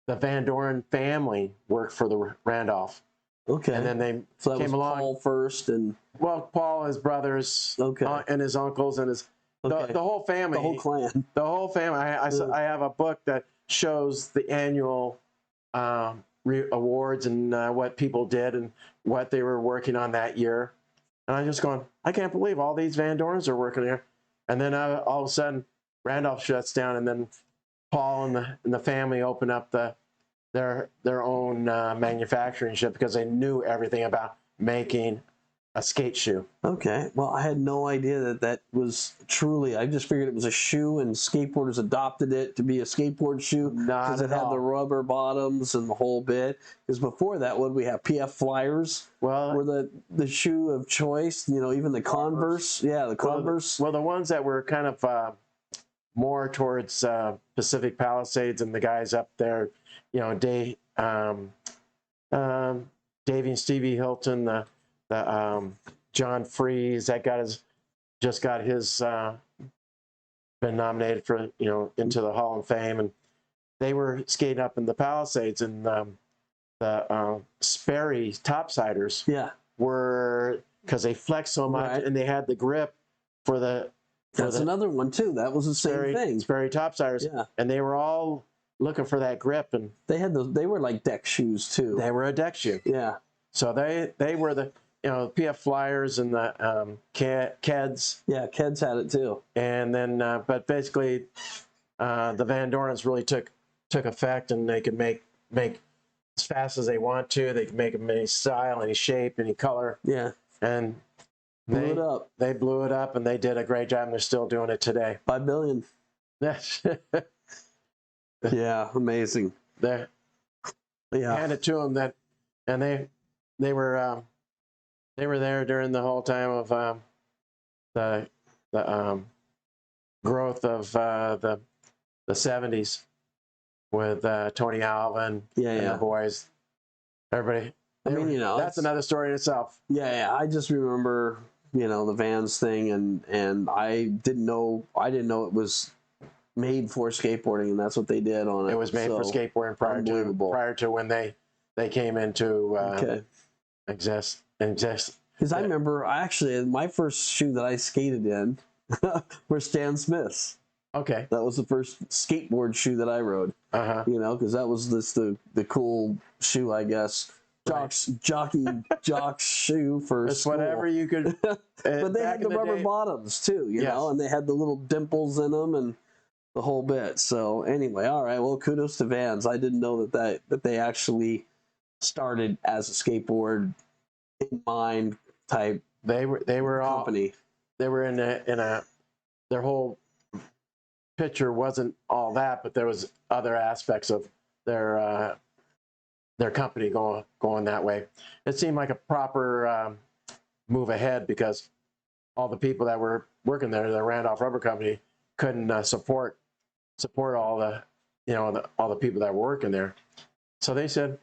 the Van Doren family worked for the Randolph. Okay. And then they came along. Paul first and. Well, Paul, his brothers, and his uncles, and his the whole family, the whole clan, the whole family. I have a book that shows the annual awards and what people did and what they were working on that year. And I'm just going, I can't believe all these Van Dorns are working here. And then all of a sudden, Randolph shuts down, and then Paul and the family open up their own manufacturing ship because they knew everything about making a skate shoe. Okay. Well, I had no idea that that was truly. I just figured it was a shoe, and skateboarders adopted it to be a skateboard shoe because it had the rubber bottoms and the whole bit. Because before that, what did we have? PF Flyers were the shoe of choice. You know, even the Converse. Yeah, the Converse. Well, the ones that were kind of more towards Pacific Palisades and the guys up there, you know, Davey and Stevie Hilton, the John Freeze that just got his been nominated for, you know, into the Hall of Fame, and they were skating up in the Palisades, and the Sperry topsiders were, because they flexed so much and they had the grip for the. That's another one too. That was the same thing. Sperry topsiders, and they were all looking for that grip, and they had those. They were like deck shoes too. They were a deck shoe. Yeah. So they were the, you know, PF Flyers and the Keds. Yeah, Keds had it too. And then, but basically, the Van Dorns really took effect, and they could make as fast as they want to. They could make them any style, any shape, any color. Yeah. And blew it up. They blew it up, and they did a great job, and they're still doing it today. 5 billion. Yeah, amazing. Hand it to them that, and they were there during the whole time of the growth of the 70s with Tony Alvin and the boys. Everybody. I mean, you know, that's another story in itself. Yeah. I just remember, you know, the Vans thing, and I didn't know it was made for skateboarding, and that's what they did on it. It was made for skateboarding prior to when they came into exist. Because I remember, my first shoe that I skated in were Stan Smiths. Okay. That was the first skateboard shoe that I rode. You know, because that was the cool shoe, I guess. Jock shoe for it's school. Whatever you could. But they had the rubber bottoms too, you know, and they had the little dimples in them and the whole bit. So anyway, all right. Well, kudos to Vans. I didn't know that they actually started as a skateboard in mind type. They were company. They were in a their whole picture wasn't all that, but there was other aspects of their company going that way. It seemed like a proper move ahead, because all the people that were working there, the Randolph Rubber Company, couldn't support all the, you know, all the people that were working there. So they said,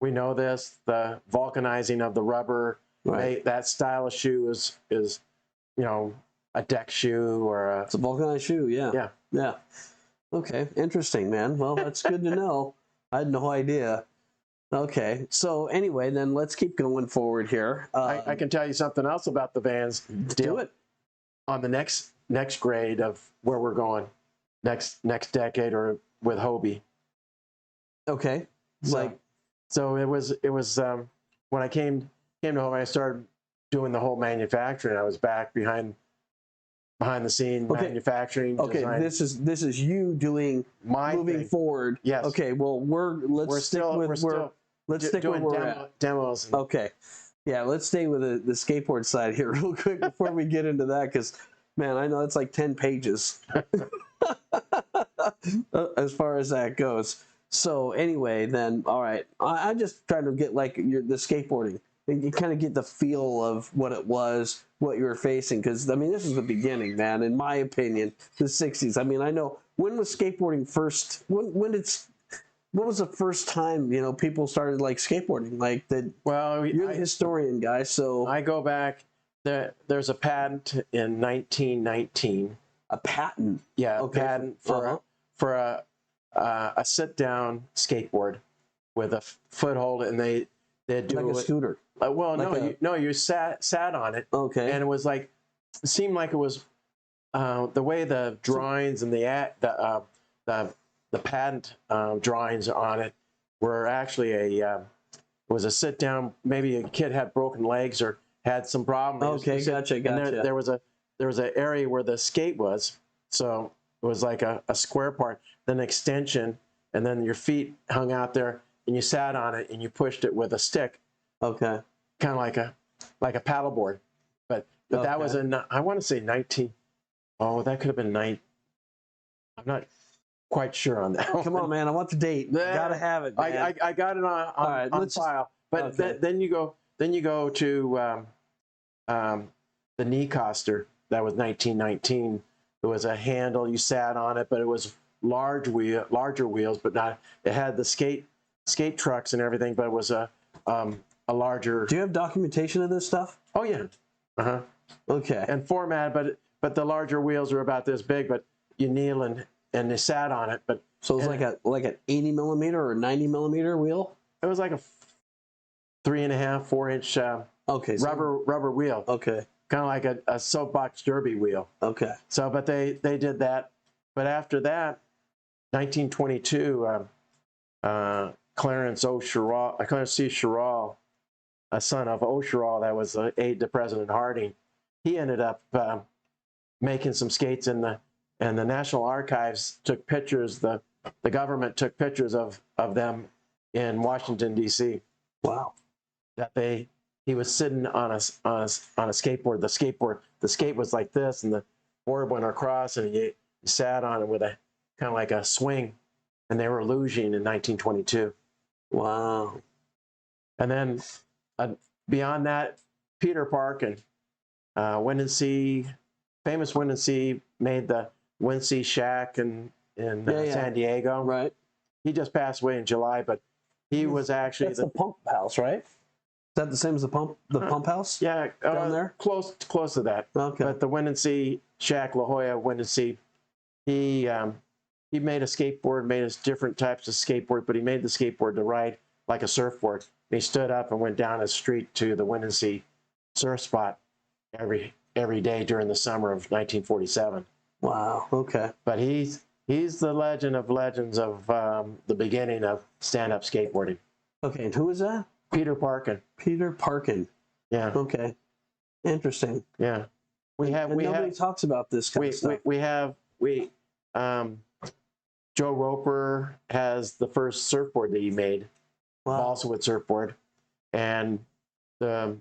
we know this, the vulcanizing of the rubber, that style of shoe is, you know, a deck shoe or it's a vulcanized shoe. Yeah. Okay, interesting, man. Well, that's good to know. I had no idea. Okay, so anyway, then let's keep going forward here. I can tell you something else about the Vans. Do it. On the next grade of where we're going, next decade, or with Hobie. Okay. So it was when I came to Hobie, I started doing the whole manufacturing. I was back behind the scene manufacturing. Okay, design. this is you doing moving forward. Yes. Okay, well let's stick with where we're at. Demos. Okay. Yeah, let's stay with the skateboard side here real quick before we get into that, because man, I know it's like 10 pages as far as that goes. So anyway, then all right, I just trying to get like the skateboarding. You kind of get the feel of what it was, what you were facing, because I mean, this is the beginning, man. In my opinion, the '60s. I mean, I know, when was skateboarding first? What was the first time, you know, people started like skateboarding? Like that. Well, you're the historian guy, so I go back. There's a patent in 1919. A patent? Yeah, okay. A patent for a sit-down skateboard with a foothold, and they do like a scooter. Well, like you sat on it. Okay. And it was like, it seemed like it was the way the drawings and the patent drawings on it were actually it was a sit down. Maybe a kid had broken legs or had some problems. Okay, gotcha. And there was an area where the skate was, so it was like a square part, then an extension, and then your feet hung out there, and you sat on it and you pushed it with a stick. Okay. Kind of like a paddleboard, but that was in, I want to say 19. Oh, that could have been 9. I'm not quite sure on that. Come on, man! I want the date. Gotta have it, man. I got it on file. But then you go to the knee coaster. That was 1919. It was a handle. You sat on it, but it was larger wheels, but not. It had the skate trucks and everything, but it was a larger. Do you have documentation of this stuff? Oh yeah. Okay. And format, but the larger wheels are about this big, but you kneel and they sat on it. But so it was like an 80 millimeter or 90 millimeter wheel. It was like a 3.5, 4 inch rubber wheel. Okay. Kind of like a soapbox derby wheel. Okay. So, but they did that. But after that, 1922, Clarence C. Sherrill, a son of O. Sherrill, that was an aide to President Harding, he ended up making some skates and the National Archives took pictures. The government took pictures of them in Washington D.C. Wow. That he was sitting on a skateboard. The skate was like this, and the board went across, and he sat on it with a kind of like a swing, and they were luging in 1922. Wow. And then beyond that, Peter Parkin, famous Windansea, made the Windansea Shack in San Diego. Right. He just passed away in July, but he was actually the pump house, right? Is that the same as the pump house? Yeah, down there. Close to that. Okay. But the Windansea Shack, La Jolla Windansea, he made a skateboard, made us different types of skateboard, but he made the skateboard to ride like a surfboard. And he stood up and went down a street to the Windansea surf spot every day during the summer of 1947. Wow. Okay. But he's the legend of legends of the beginning of stand-up skateboarding. Okay, and who is that? Peter Parkin. Peter Parkin. Yeah. Okay. Interesting. Yeah. Nobody talks about this kind of stuff. Joe Roper has the first surfboard that he made, also with surfboard, and the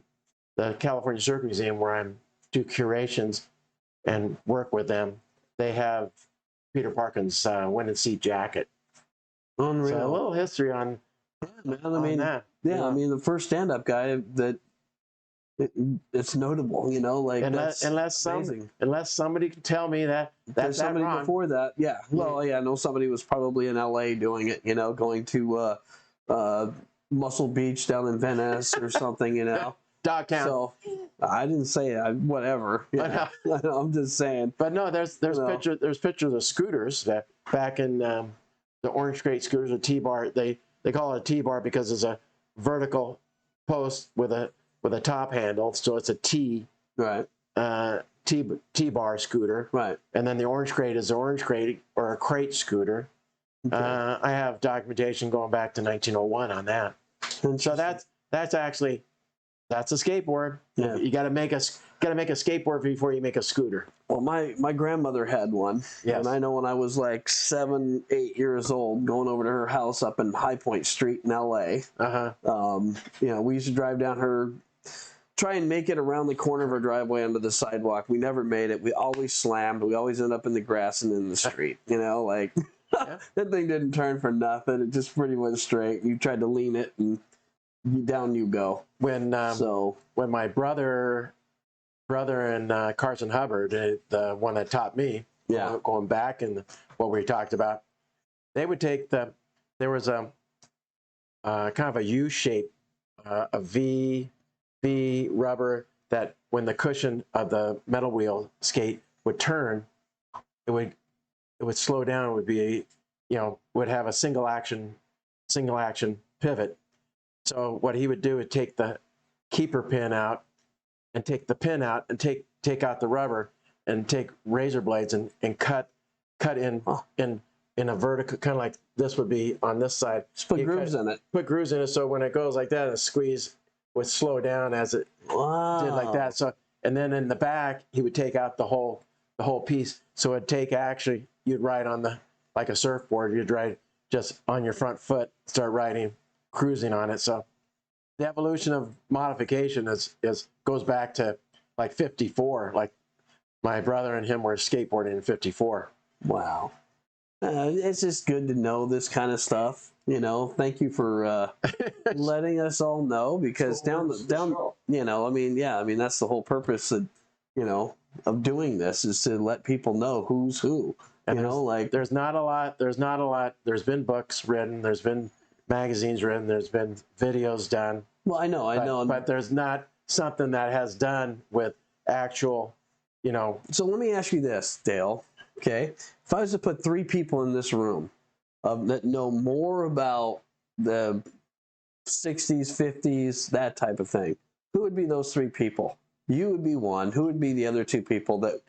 California Surf Museum, where I'm do curations and work with them, they have Peter Parkin's Windansea jacket. Unreal. So a little history on that. Yeah, I mean, the first stand-up guy that it's notable, like unless somebody can tell me that's somebody wrong. Before that. Yeah. Well, yeah, I know somebody was probably in LA doing it, going to Muscle Beach down in Venice or something, Dogtown. So I didn't say it. Whatever. Yeah. I'm just saying. But no, there's pictures of scooters that back in the Orange Crate scooters, a T-bar. They call it a T-bar because it's a vertical post with a top handle, so it's a T. Right. T-bar scooter. Right. And then the Orange Crate is the Orange Crate or a crate scooter. Okay. I have documentation going back to 1901 on that. So that's a skateboard. Yeah. You got to make a skateboard before you make a scooter. Well, my grandmother had one. Yes. And I know when I was like 7, 8 years old, going over to her house up in High Point Street in LA. We used to drive down try and make it around the corner of our driveway onto the sidewalk. We never made it. We always slammed. We always end up in the grass and in the street. That thing didn't turn for nothing. It just pretty went straight. You tried to lean it and down you go. When my brother and Carson Hubbard, the one that taught me, going back and what we talked about, they would take there was a kind of a U shape, a V rubber that when the cushion of the metal wheel skate would turn, it would slow down. It would be would have a single action pivot. So what he would do would take the keeper pin out and take the pin out and take out the rubber and take razor blades and cut in a vertical, kind of like this would be on this side. Just put grooves in it. Put grooves in it so when it goes like that, it would slow down as it Wow. did like that. So, and then in the back, he would take out the whole piece. So it'd take actually, you'd ride on the, like a surfboard, you'd ride just on your front foot, start riding, cruising on it. So the evolution of modification goes back to like 54. Like my brother and him were skateboarding in 54. Wow. It's just good to know this kind of stuff. You know, thank you for letting us all know, because down, you know, I mean, yeah, I mean, that's the whole purpose of, you know, of doing this, is to let people know who's who. And you know, like there's not a lot. There's been books written. There's been magazines written. There's been videos done. Well, I know. But there's not something that has done with actual, you know. So let me ask you this, Dale. Okay, if I was to put 3 people in this room that know more about the 60s, 50s, that type of thing, who would be those 3 people? You would be one. Who would be the other 2 people that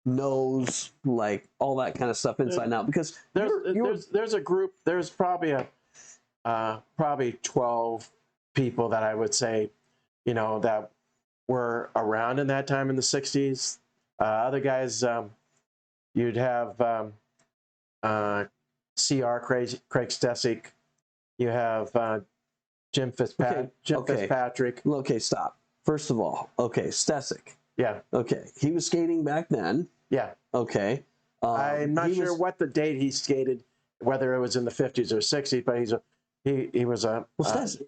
knows like all that kind of stuff inside and out? Because there's a group. There's probably probably 12 people that I would say, you know, that were around in that time in the 60s. Other guys, you'd have CR Craig Stesick. You have Jim Fitzpatrick. Okay, stop. First of all, okay, Stesick. Yeah. Okay, he was skating back then. Yeah. Okay. I'm not sure what the date he skated, whether it was in the 50s or 60s, but he was a. Well, Stesick.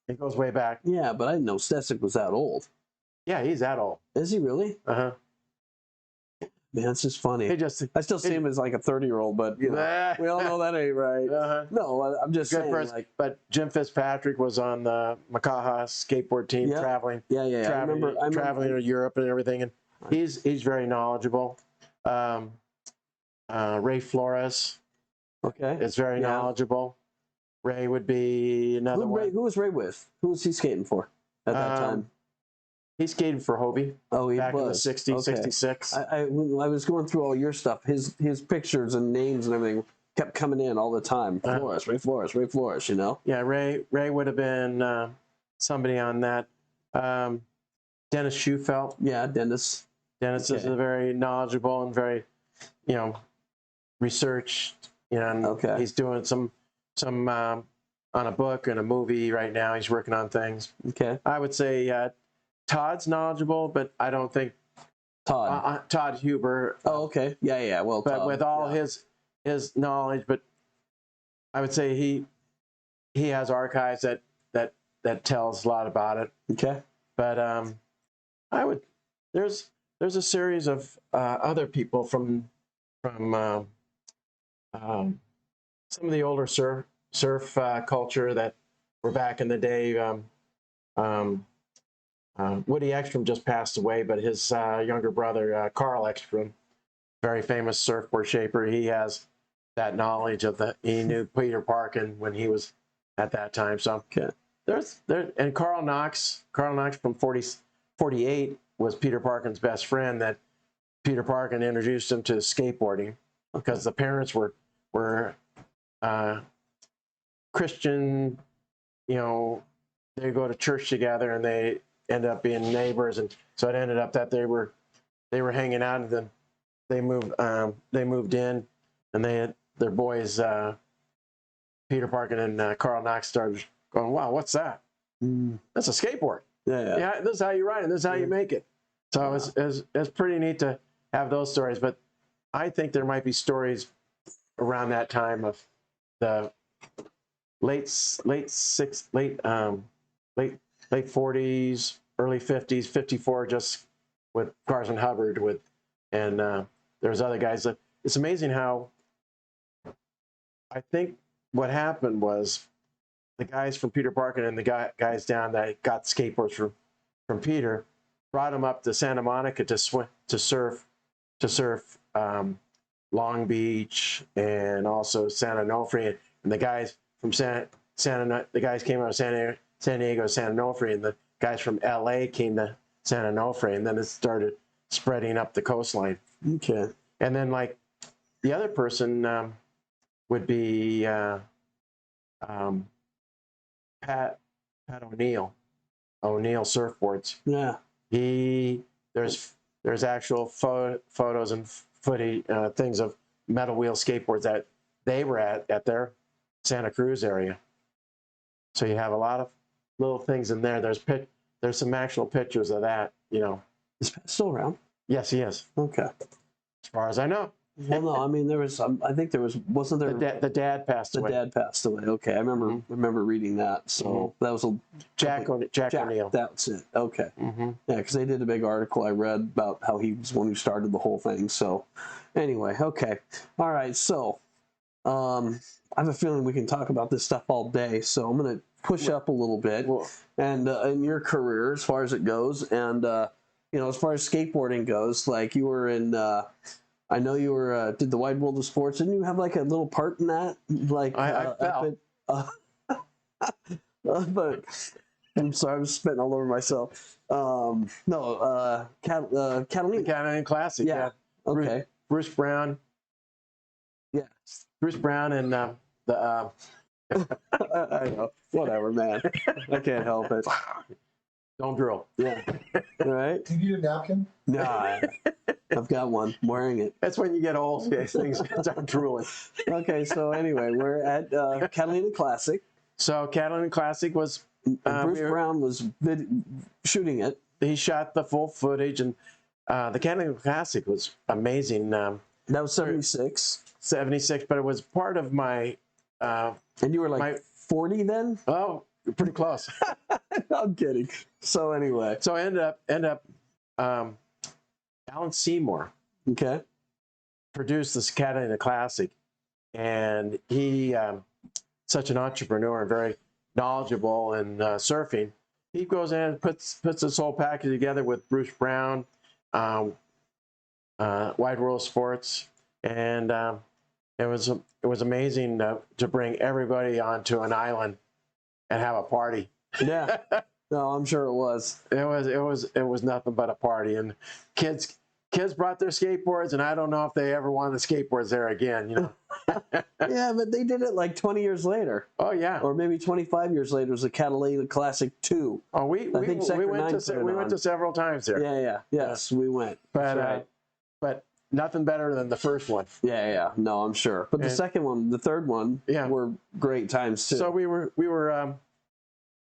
It goes way back. Yeah, but I didn't know Stesick was that old. Yeah, he's that old. Is he really? Uh-huh. Man, it's just funny. I still see him as like a 30-year-old, but you know, we all know that ain't right. Uh-huh. No, I'm just saying. Like, but Jim Fitzpatrick was on the Makaha skateboard team, traveling. Yeah. I remember traveling to Europe and everything, and he's very knowledgeable. Ray Flores. Okay. Is very knowledgeable. Ray would be another one. Who was Ray with? Who was he skating for at that time? He skated for Hobie. Oh, he back was. in the 60s, okay. 66. I was going through all your stuff. His pictures and names and everything kept coming in all the time. Ray Flores, you know? Yeah, Ray would have been somebody on that. Dennis Schufelt. Yeah, Dennis. Dennis is a very knowledgeable and very, you know, researched. You know, and he's doing some on a book and a movie right now. He's working on things. Okay. I would say Todd's knowledgeable, but I don't think Todd Huber. Oh, okay. Yeah. Well, but Todd, with all his knowledge, but I would say he has archives that tells a lot about it. Okay. But there's a series of other people from some of the older surf culture that were back in the day. Woody Ekstrom just passed away, but his younger brother, Carl Ekstrom, very famous surfboard shaper, he has that knowledge he knew Peter Parkin when he was at that time. So and Carl Knox from 48 was Peter Parkin's best friend, that Peter Parkin introduced him to skateboarding because the parents were Christian, you know, they go to church together and they end up being neighbors, and so it ended up that they were hanging out, and then they moved in, and they had their boys, Peter Parkin and Carl Knox, started going, wow, what's that? That's a skateboard. Yeah, this is how you ride it, this is how you make it. So it's pretty neat to have those stories, but I think there might be stories around that time of the late 40s, early 50s, 54, just with Carson Hubbard, and there's other guys. It's amazing how I think what happened was the guys from Peter Parkin and the guys down that got skateboards from Peter brought them up to Santa Monica to surf Long Beach and also San Onofre, and the guys from the guys came out of San Diego, San Onofre, and the guys from LA came to San Onofre, and then it started spreading up the coastline. Okay. And then like the other person would be Pat O'Neill. O'Neill surfboards. Yeah. There's actual photos and footage things of metal wheel skateboards that they were at their Santa Cruz area. So you have a lot of little things in there. There's some actual pictures of that. You know. Is Pat still around? Yes, he is. Okay. As far as I know. Well, no, I mean there was. I think there was. Wasn't there? The dad passed away. The dad passed away. Okay, I remember reading that. So that was a Jack O'Neill. That's it. Okay. Mm-hmm. Yeah, because they did a big article I read about how he was the one who started the whole thing. So, anyway, okay, all right. So, I have a feeling we can talk about this stuff all day. So I'm gonna push up a little bit, and in your career as far as it goes, and as far as skateboarding goes, like you were in. I know you were did the Wide World of Sports. Didn't you have like a little part in that? Like I fell. But I'm sorry, I'm spitting all over myself. Catalina. Catalina Classic. Yeah. Okay. Bruce Brown. Yeah. Bruce Brown and the. I know. Whatever, man. I can't help it. Don't drill. Yeah. All right. Do you need a napkin? Nah, I've got one. I'm wearing it. That's when you get old. Things start drooling. Okay, so anyway, we're at Catalina Classic. So Catalina Classic was Bruce Brown was shooting it. He shot the full footage, and the Catalina Classic was amazing. That was 76. 76, but it was part of my. And you were like 40 then? Oh, pretty close. I'm kidding. So anyway, so I end up. Alan Seymour. Okay. Produced this Catalina Classic, and he such an entrepreneur and very knowledgeable in surfing. He goes in and puts this whole package together with Bruce Brown, Wide World Sports, and it was amazing to bring everybody onto an island and have a party. Yeah. No, I'm sure it was. It was nothing but a party, and kids brought their skateboards, and I don't know if they ever wanted skateboards there again. You know. Yeah, but they did it like 20 years later. Oh yeah. Or maybe 25 years later. It was the Catalina Classic 2. Oh, we went to several times there. Yeah. Yes, we went. But right. But nothing better than the first one. Yeah. No, I'm sure. But the second one, the third one, were great times too. So we were.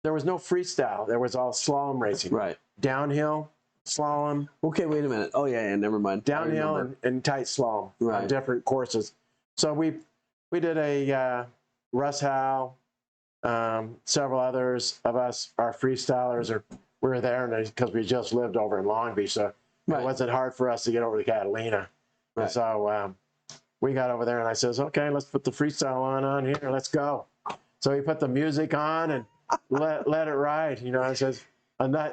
There was no freestyle. There was all slalom racing. Right. Downhill, slalom. Okay, wait a minute. Oh yeah, never mind. Downhill and tight slalom on different courses. So we did a Russ Howe, several others of us, our freestylers, we were there because we just lived over in Long Beach, so it wasn't hard for us to get over to Catalina. Right. And so we got over there, and I says, okay, let's put the freestyle on here. Let's go. So we put the music on and let it ride. You know, I says,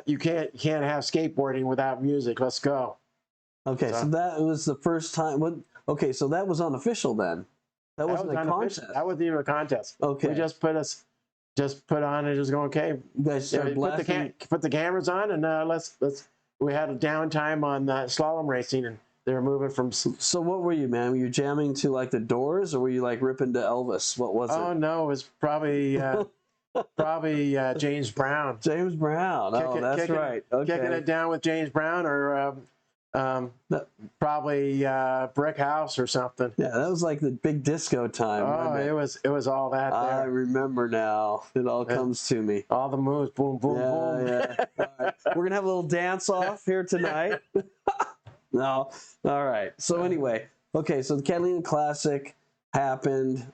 you can't have skateboarding without music. Let's go. Okay, so that was the first time. Okay, so that was unofficial then. That wasn't a contest. That wasn't even a contest. Okay. We just put on and just going, okay. You guys started put the cameras on, and let's. We had a downtime on slalom racing, and they were moving from. So what were you, man? Were you jamming to like the Doors, or were you like ripping to Elvis? What was it? Oh no, it was probably James Brown. James Brown. That's right. Okay. Kicking it down with James Brown, or probably Brick House or something. Yeah, that was like the big disco time. Oh, it was all that there. I remember now. It all comes to me. All the moves, boom, boom, boom. Yeah. All right. We're gonna have a little dance off here tonight. No. All right. So anyway, okay. So the Catalina Classic happened.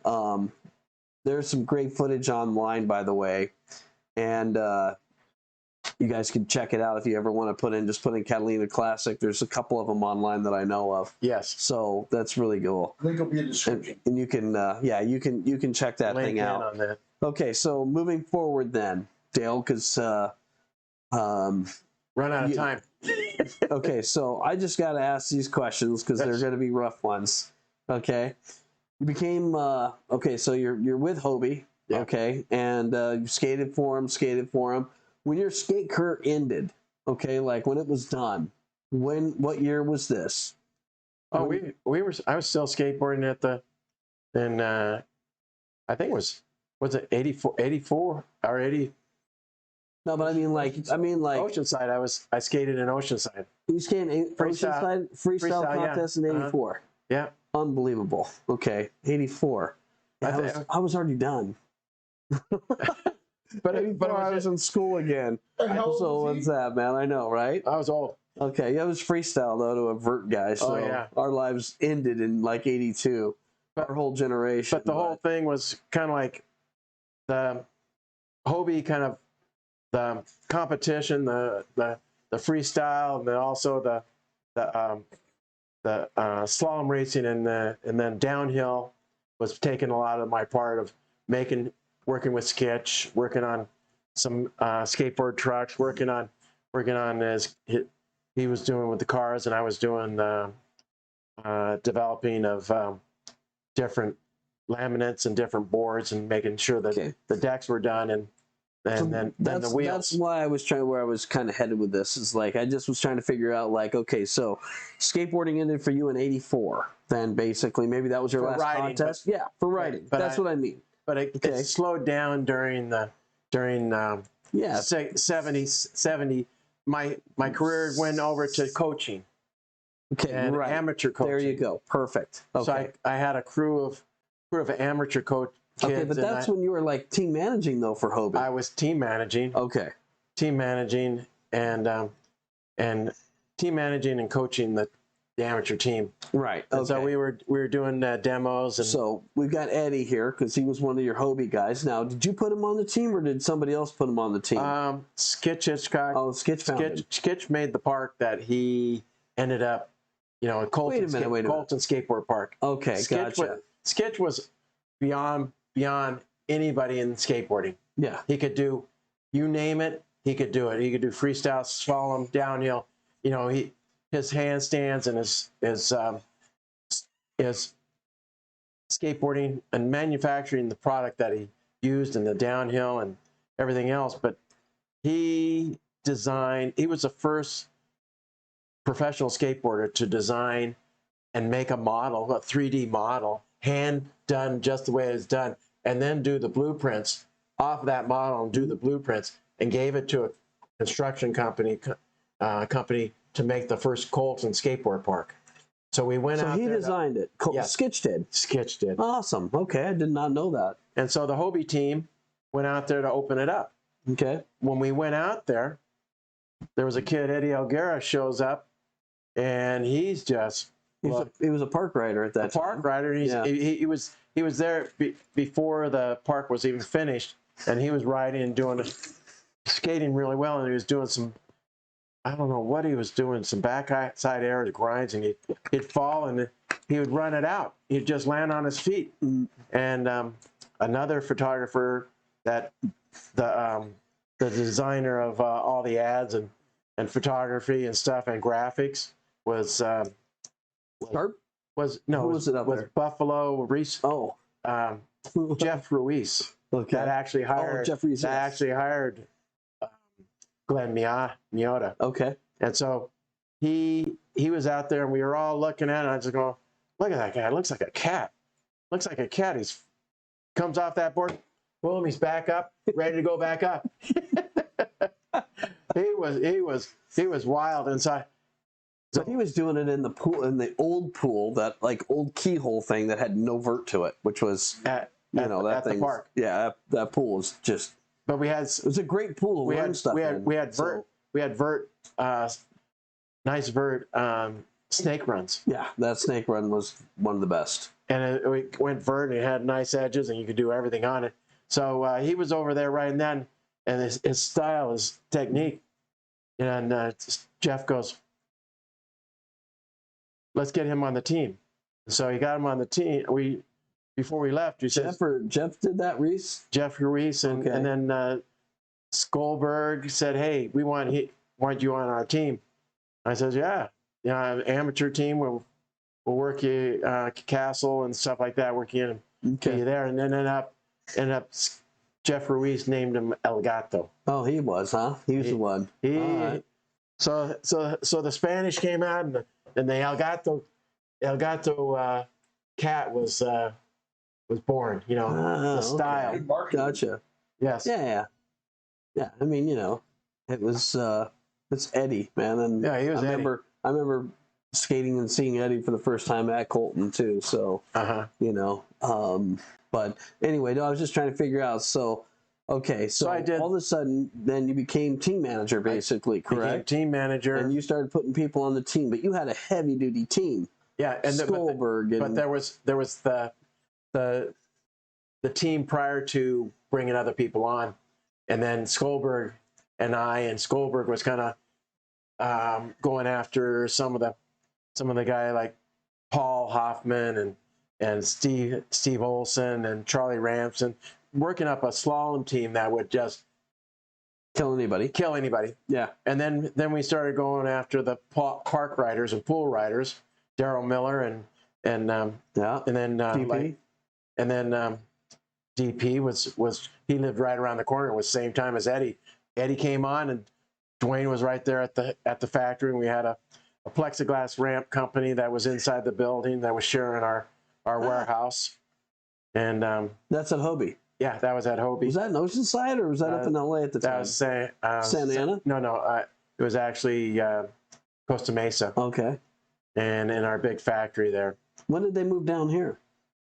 There's some great footage online, by the way, and you guys can check it out if you ever want to put in Catalina Classic. There's a couple of them online that I know of. Yes. So that's really cool. Link will be in the description. And you can, you can check that thing out. On that. Okay, so moving forward then, Dale, because run out of time. Okay, so I just got to ask these questions because they're going to be rough ones. Okay, you became okay. So you're with Hobie. Yeah. Okay, and you skated for him. When your skate career ended, okay, like when it was done, what year was this? Oh, I was still skateboarding I think it was it 84 or 80? No, but I mean like Oceanside. I skated in Oceanside. you skating Oceanside freestyle yeah. contest in '84. Yeah. Unbelievable. Okay, '84. Yeah, I was already done. But I was in school again. So what's that, man? I know, right? I was old. Okay, yeah, it was freestyle though to a vert guy. So yeah. our lives ended in like '82. Our whole generation. But the whole thing was kind of like the Hobie, kind of the competition, the freestyle, and then also the slalom racing, and then downhill was taking a lot of my part of working with Sketch, working on some skateboard trucks, working on as he was doing with the cars, and I was doing the developing of different laminates and different boards, and making sure that the decks were done, and then the wheels. That's why I was where I was kind of headed with this. Is like I just was trying to figure out like, okay, so skateboarding ended for you in '84. Then basically maybe that was your last contest. Yeah, for riding. But that's what I mean. But it slowed down during 70. My career went over to coaching. Okay, and amateur coaching. There you go. Perfect. Okay. So I had a crew of amateur kids. Okay, but that's when you were like team managing though for Hobie. I was team managing. Okay. Team managing and team managing and coaching the amateur team. Right. And so we were doing demos. And so we've got Eddie here because he was one of your Hobie guys. Now, did you put him on the team or did somebody else put him on the team? Sketch Hitchcock. Oh, Sketch made the park that he ended up, Colton Skateboard Park. Okay, gotcha. Sketch was beyond anybody in skateboarding. Yeah. He could do, you name it, he could do it. He could do freestyle, slalom, downhill. His handstands and his skateboarding and manufacturing the product that he used in the downhill and everything else. But he was the first professional skateboarder to design and make a model, a 3D model, hand done just the way it's done, and then do the blueprints off of that model and do the blueprints and gave it to a construction company to make the first Colton skateboard park. So we went out there. So he designed it. Sketch did. Sketch did. Awesome. Okay, I did not know that. And so the Hobie team went out there to open it up. Okay. When we went out there was a kid, Eddie Elguera, shows up, and he's just he was a park rider at that time. Park rider. He was there before the park was even finished, and he was riding and skating really well, and he was doing some, I don't know what he was doing, some backside air grinds, and he'd fall and he would run it out. He'd just land on his feet. And another photographer, that the designer of all the ads and photography and stuff and graphics was Sharp? Was Buffalo Reese. Oh, Jeff Ruiz. Okay. That actually hired. Jeff Ruiz. That actually hired Glenn Miotta. Okay. And so he was out there, and we were all looking at it. And I just go, look at that guy. It looks like a cat. Looks like a cat. He's comes off that board. Boom. He's back up, ready to go back up. He was wild inside. So he was doing it in the pool, in the old pool, that like old keyhole thing that had no vert to it, which was at the park. Yeah, that pool was just. But it was a great pool to learn stuff in. We had vert, nice vert snake runs. Yeah, that snake run was one of the best. And it went vert, and it had nice edges, and you could do everything on it. So he was over there right then, and his style, his technique, and Jeff goes, let's get him on the team. So he got him on the team. Before we left, Jeff did that, Reese? Jeff Ruiz, and then Skolberg said, hey, we want you on our team. I said, yeah, amateur team. We'll work you castle and stuff like that. Work you in, get you there, and then ended up. Jeff Ruiz named him El Gato. Oh, he was, huh? He was the one. So the Spanish came out, and the El Gato cat was born. The style. Okay. Gotcha. Yes. Yeah. Yeah, I mean, it was it's Eddie, man, and Yeah, he was I Eddie. remember skating and seeing Eddie for the first time at Colton too. So but anyway, no, I was just trying to figure out. So okay, so I did. all of a sudden, then you became team manager, basically, Became correct? team manager, And you started putting people on the team, but you had a heavy duty team. yeah, and Stolberg, but there was the team prior to bringing other people on, and then Skolberg and Skolberg was kind of going after some of the guy like Paul Hoffman and Steve Olson and Charlie Ramson, working up a slalom team that would just kill anybody. Yeah. And then we started going after the park riders and pool riders, Daryl Miller and then DP. and then DP was he lived right around the corner. It was the same time as Eddie. Eddie came on and Dwayne was right there at the factory, and we had a plexiglass ramp company that was inside the building that was sharing our warehouse. And that's at Hobie. Yeah, that was at Hobie. Was that in Oceanside or was that up in LA at the time? That was Santa Ana? No, it was actually Costa Mesa. Okay. And in our big factory there. When did they move down here?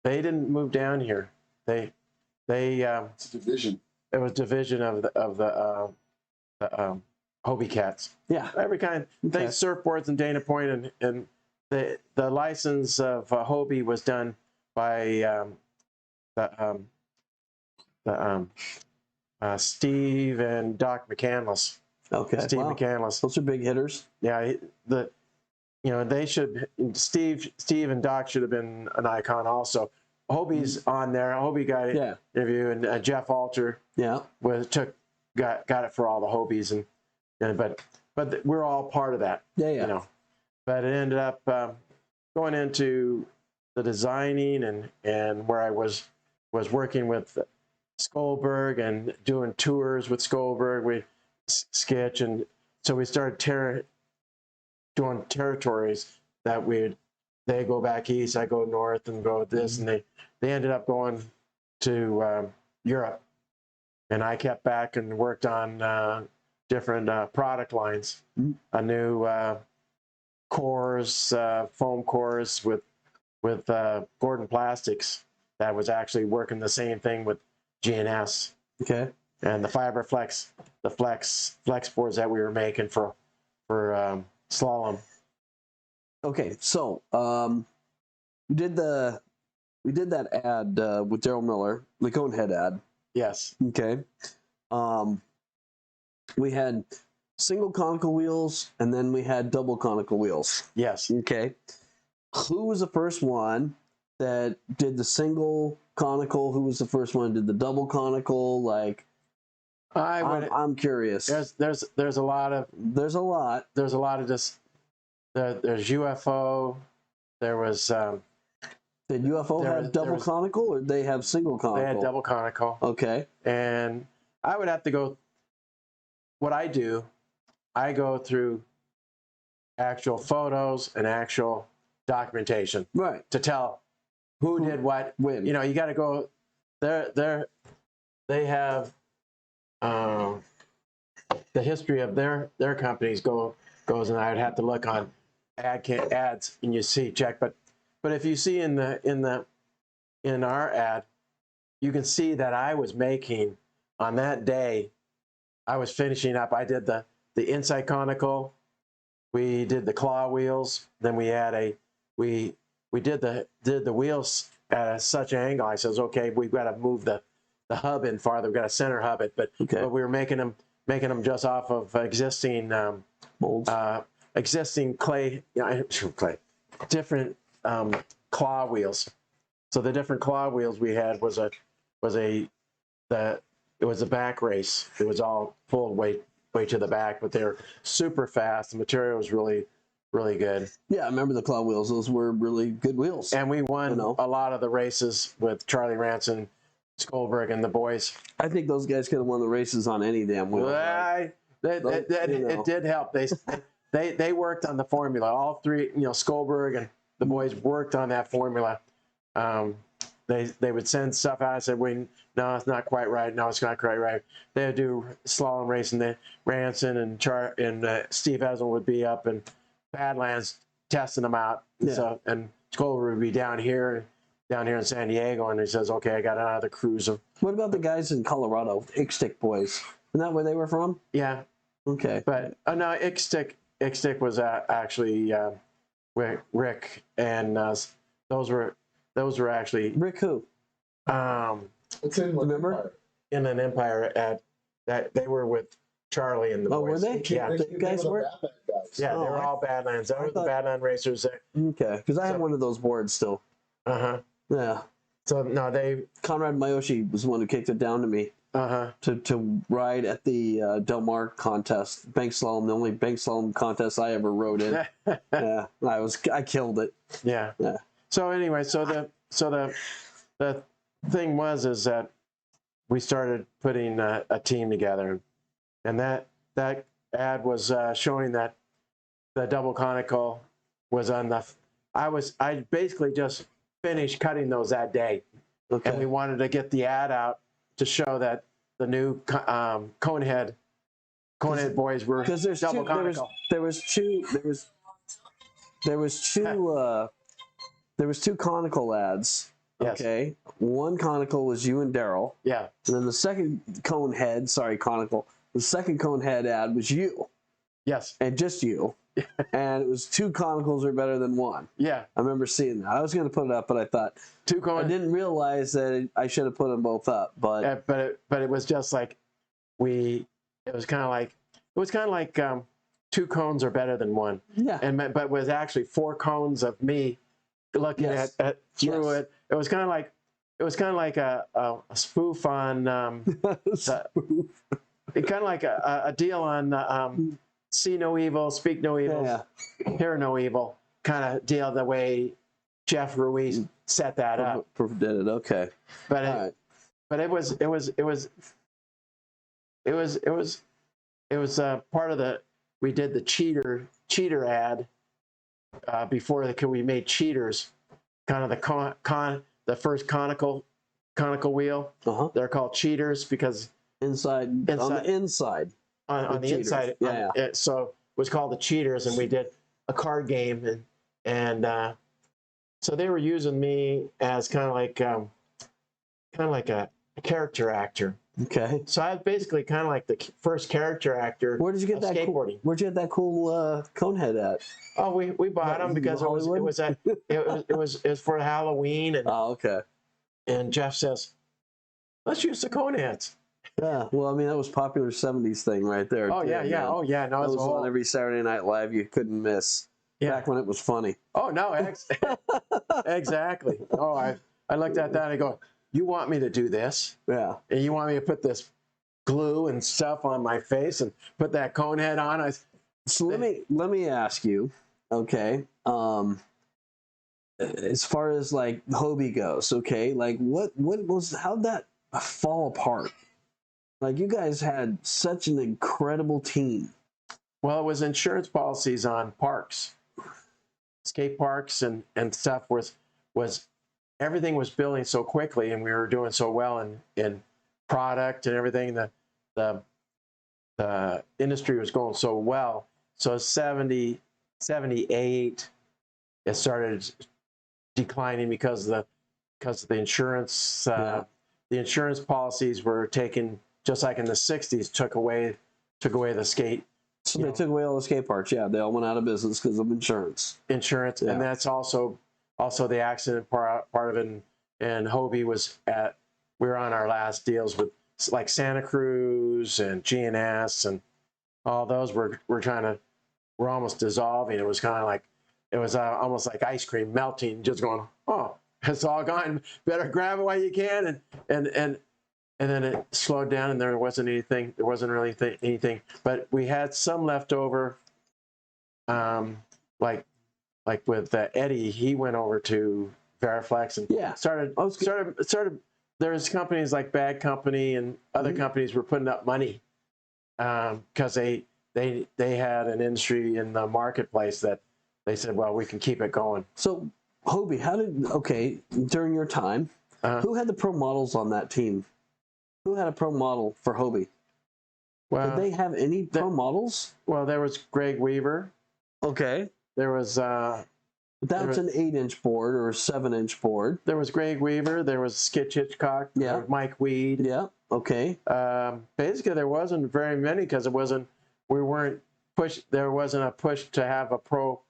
They didn't move down here. They it's a division. It was division of the Hobie Cats. Yeah. Every kind. Okay. They surfboards and Dana Point, and the license of Hobie was done by Steve and Doc McCandless. Okay. Steve McCandless. Those are big hitters. Yeah. They should. Steve and Doc should have been an icon also. Hobie's on there. Hobie got an interview, and Jeff Alter got it for all the Hobies, but we're all part of that. Yeah. But it ended up going into the designing and where I was working with Skolberg and doing tours with Skolberg. We sketch, and so we started doing territories that they go back east, I go north, and go this, and they ended up going to Europe, and I kept back and worked on different product lines. A new cores, foam cores with Gordon Plastics that was actually working the same thing with GNS. Okay. And the Fiberflex, the flex boards that we were making for slalom. Okay, so we did that ad with Daryl Miller, the Conehead ad. Yes. Okay. We had single conical wheels, and then we had double conical wheels. Yes. Okay. Who was the first one that did the single conical? Who was the first one that did the double conical? Like, I'm curious. There's a lot of just there's UFO. There was did UFO have double conical or they have single conical? They had double conical. Okay. And I would have to go. What I do, I go through actual photos and actual documentation, right, to tell who did what when. You got to go. They have the history of their companies goes, and I would have to look on ads, and you see check. But if you see in our ad, you can see that I was making on that day. I was finishing up. I did the inside conical. We did the claw wheels. Then we had we did the wheels at such an angle. I says, okay, we've got to move the hub in farther. We've got to center hub it. But we were making them just off of existing molds, existing clay, different claw wheels. So the different claw wheels we had was a back race. It was all full way to the back, but they're super fast. The material was really, really good. Yeah, I remember the claw wheels. Those were really good wheels. And we won a lot of the races with Charlie Ranson, Skolberg, and the boys. I think those guys could have won the races on any damn wheel. It did help. They worked on the formula. All three, Skolberg and the boys worked on that formula. they would send stuff out. I said, "Wait, no, it's not quite right. No, it's not quite right." They would do slalom racing. Ranson and Steve Ezel would be up in Badlands testing them out. Yeah. So and Skolver would be down here in San Diego, and he says, "Okay, I got another cruise." What about the guys in Colorado, Ixtick boys? Isn't that where they were from? Yeah, Okay. but no, Ixtick was actually Rick, and those were actually Rick who? It's in what Remember? empire? in an Empire at that they were with Charlie and the Oh, boys. were they? Yeah, They- The they guys were were? the Batman guys. yeah, they Oh, were all Badlands. They I were the thought- Badland racers. Okay, because I have So- one of those boards still. Uh-huh. Yeah. So no, they Conrad Mayoshi was the one who kicked it down to me to ride at the Del Mar contest, bank slalom, the only bank slalom contest I ever rode in. Yeah, I killed it. Yeah. Yeah. So anyway, so the thing is that we started putting a team together, and that ad was showing that the double conical was on the. I basically just finished cutting those that day, Okay. and we wanted to get the ad out to show that the new Conehead boys were Because double conical. there was two conical ads. Yes. Okay. One conical was you and Daryl. Yeah. And then the second conical. The second cone head ad was you Yes. and just you. And it was two conicals are better than one. Yeah. I remember seeing that. I was going to put it up, but I thought Two I cone. didn't realize that I should have put them both up. But But it was just like it was kind of like two cones are better than one, yeah, but it was actually four cones of me looking Yes. at through Yes. it. It was kind of like a spoof on kind of like a deal on see no evil, speak no evil, yeah, hear no evil kind of deal. The way Jeff Ruiz set that up, did it. Okay, but all right. but it was part of the. We did the cheater ad before we made cheaters, kind of the first conical wheel. They're called cheaters because Inside on the inside. on the cheaters. inside. Yeah. So it was called the cheaters, and we did a card game, and so they were using me as kind of like a character actor. Okay. So I was basically kind of like the first character actor. Where did you get of that? skateboarding? Where'd you get that cool cone head at? Oh, we bought them because it was for Halloween, Oh, okay. and Jeff says, "Let's use the cone heads." Yeah. Well, I mean, that was popular '70s thing right there. Oh too, yeah, yeah. man. Oh yeah. No, That it's was on every Saturday Night Live. You couldn't miss. Yeah. Back when it was funny. Oh no, exactly. Oh, I looked at that and I go, "You want me to do this? Yeah. And you want me to put this glue and stuff on my face and put that cone head on?" So let me ask you, okay, as far as like Hobie goes, okay, like how'd that fall apart? Like you guys had such an incredible team. Well, it was insurance policies on parks, skate parks and stuff was everything was building so quickly, and we were doing so well in product and everything. The industry was going so well. So 70, 78, it started declining because of the insurance. The insurance policies were taken, just like in the 60s, took away the skate. So they took away all the skate parks. Yeah, they all went out of business because of insurance. Insurance, Yeah. and that's also the accident part of it. And Hobie was we were on our last deals with like Santa Cruz and GNS and all those. We're almost dissolving. It was kind of like almost like ice cream melting, just going, oh, it's all gone. Better grab it while you can. And then it slowed down, and there wasn't anything. There wasn't really anything, but we had some left over. Like with Eddie, he went over to Veriflex and started. There's companies like Bad Company and other companies were putting up money because they had an industry in the marketplace that they said, well, we can keep it going. So Hobie, during your time, Who had the pro models on that team? Who had a pro model for Hobie? Well, Did they have any pro models? Well, there was Greg Weaver. Okay. There was That's an 8-inch board or a 7-inch board. There was Greg Weaver. There was Skitch Hitchcock. Yeah. There was Mike Weed. Yeah. Okay. Basically, there wasn't very many because we weren't pushed. There wasn't a push to have a pro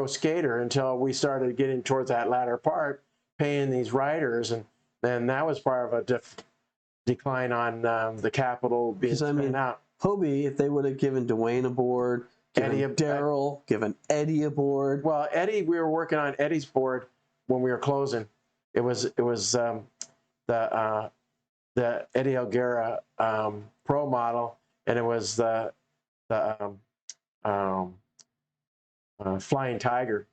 skater until we started getting towards that latter part, paying these riders, and then that was part of a decline on the capital being spent out. Hobie, if they would have given Dwayne a board, given Daryl, given Eddie a board. Well, Eddie, we were working on Eddie's board when we were closing. It was the Eddie Elguera pro model, and it was the Flying Tiger.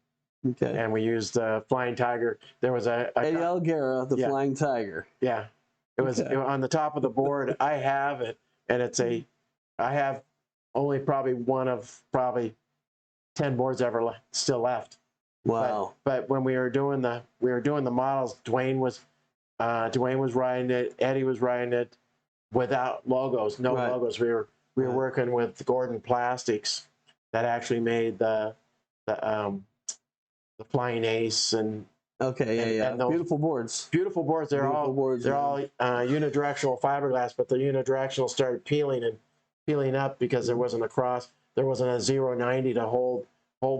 Okay. And we used the Flying Tiger. There was a Eddie Elguera, the Flying Tiger. Yeah. It was on the top of the board. I have it, and I have only probably one of 10 boards ever still left. Wow. But when we were doing the models, Dwayne was riding it, Eddie was riding it without logos, no logos. We were working with Gordon Plastics that actually made the Flying Ace and and those beautiful boards. Beautiful boards. They're all unidirectional fiberglass, but the unidirectional started peeling up because there wasn't a 0.90 to hold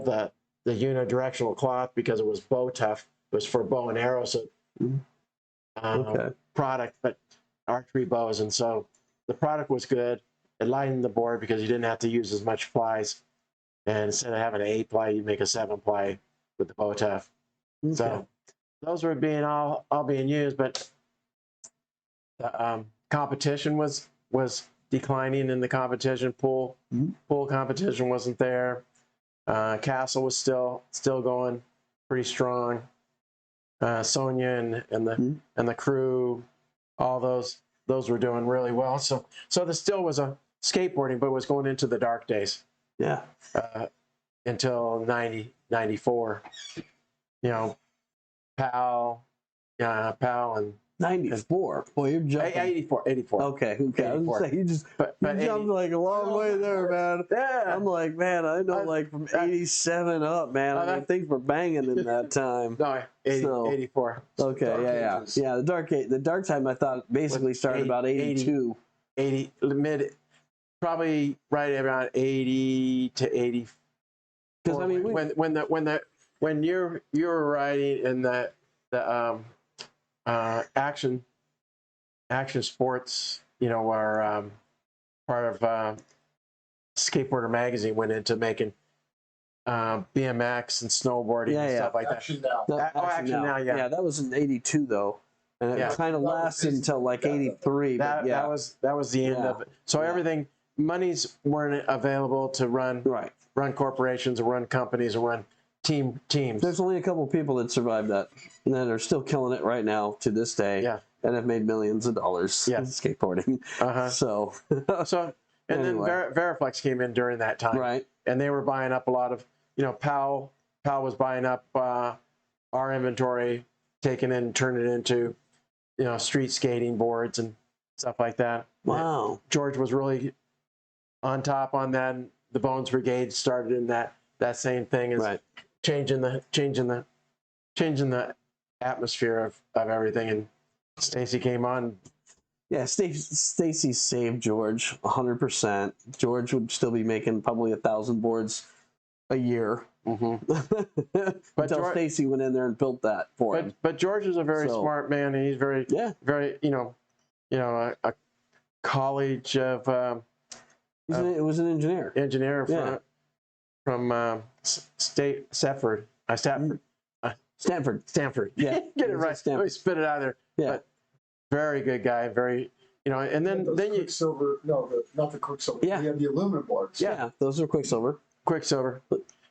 the unidirectional cloth because it was bow tough. It was for bow and arrow, so product, but archery bows, and so the product was good. It lightened the board because you didn't have to use as much plies, and instead of having an 8-ply, you make a 7-ply with the bow tough. Okay. So those were all being used, but the competition was declining in the competition. Pool competition wasn't there. Castle was still going pretty strong. Sonia and the crew, all those were doing really well. So there still was a skateboarding, but it was going into the dark days. Yeah. Until 94. You know, Pal and 94. Boy, you're jumping. 84. Okay. I was gonna say, you jumped like a long way there, man. Yeah. I'm like, man, I know like from 87 up, man. I mean, things were banging in that time. No, 84. Okay, yeah. The dark time I thought basically started about 82. 80 probably right around 80 to 80. Because I mean, when you're riding in the action sports, are part of Skateboarder magazine, went into making BMX and snowboarding and stuff like that. Action Now. Yeah, that was in 82 though, and it kind of lasted until like 83. That was the end of it. So everything, monies weren't available to run corporations or run companies or run teams. There's only a couple people that survived that, and that are still killing it right now to this day. Yeah. And have made millions of dollars in skateboarding. So and then Veriflex came in during that time. Right. And they were buying up a lot of, Powell was buying up our inventory, taking it and turning it into, street skating boards and stuff like that. Wow. And George was really on top on that. And the Bones Brigade started in that same thing as changing the atmosphere of everything. And Stacy came on. Yeah, Stacy saved George 100%. George would still be making probably 1,000 boards a year. Until Stacy went in there and built that for him. But George is a very smart man, and he's very, a college of. It was an engineer. From Stanford. Stanford. Yeah, get it right. Let me spit it out of there. Yeah, but very good guy. Very, and then you Quicksilver. No, not the Quicksilver. Yeah, we have the aluminum boards. Yeah, those are Quicksilver.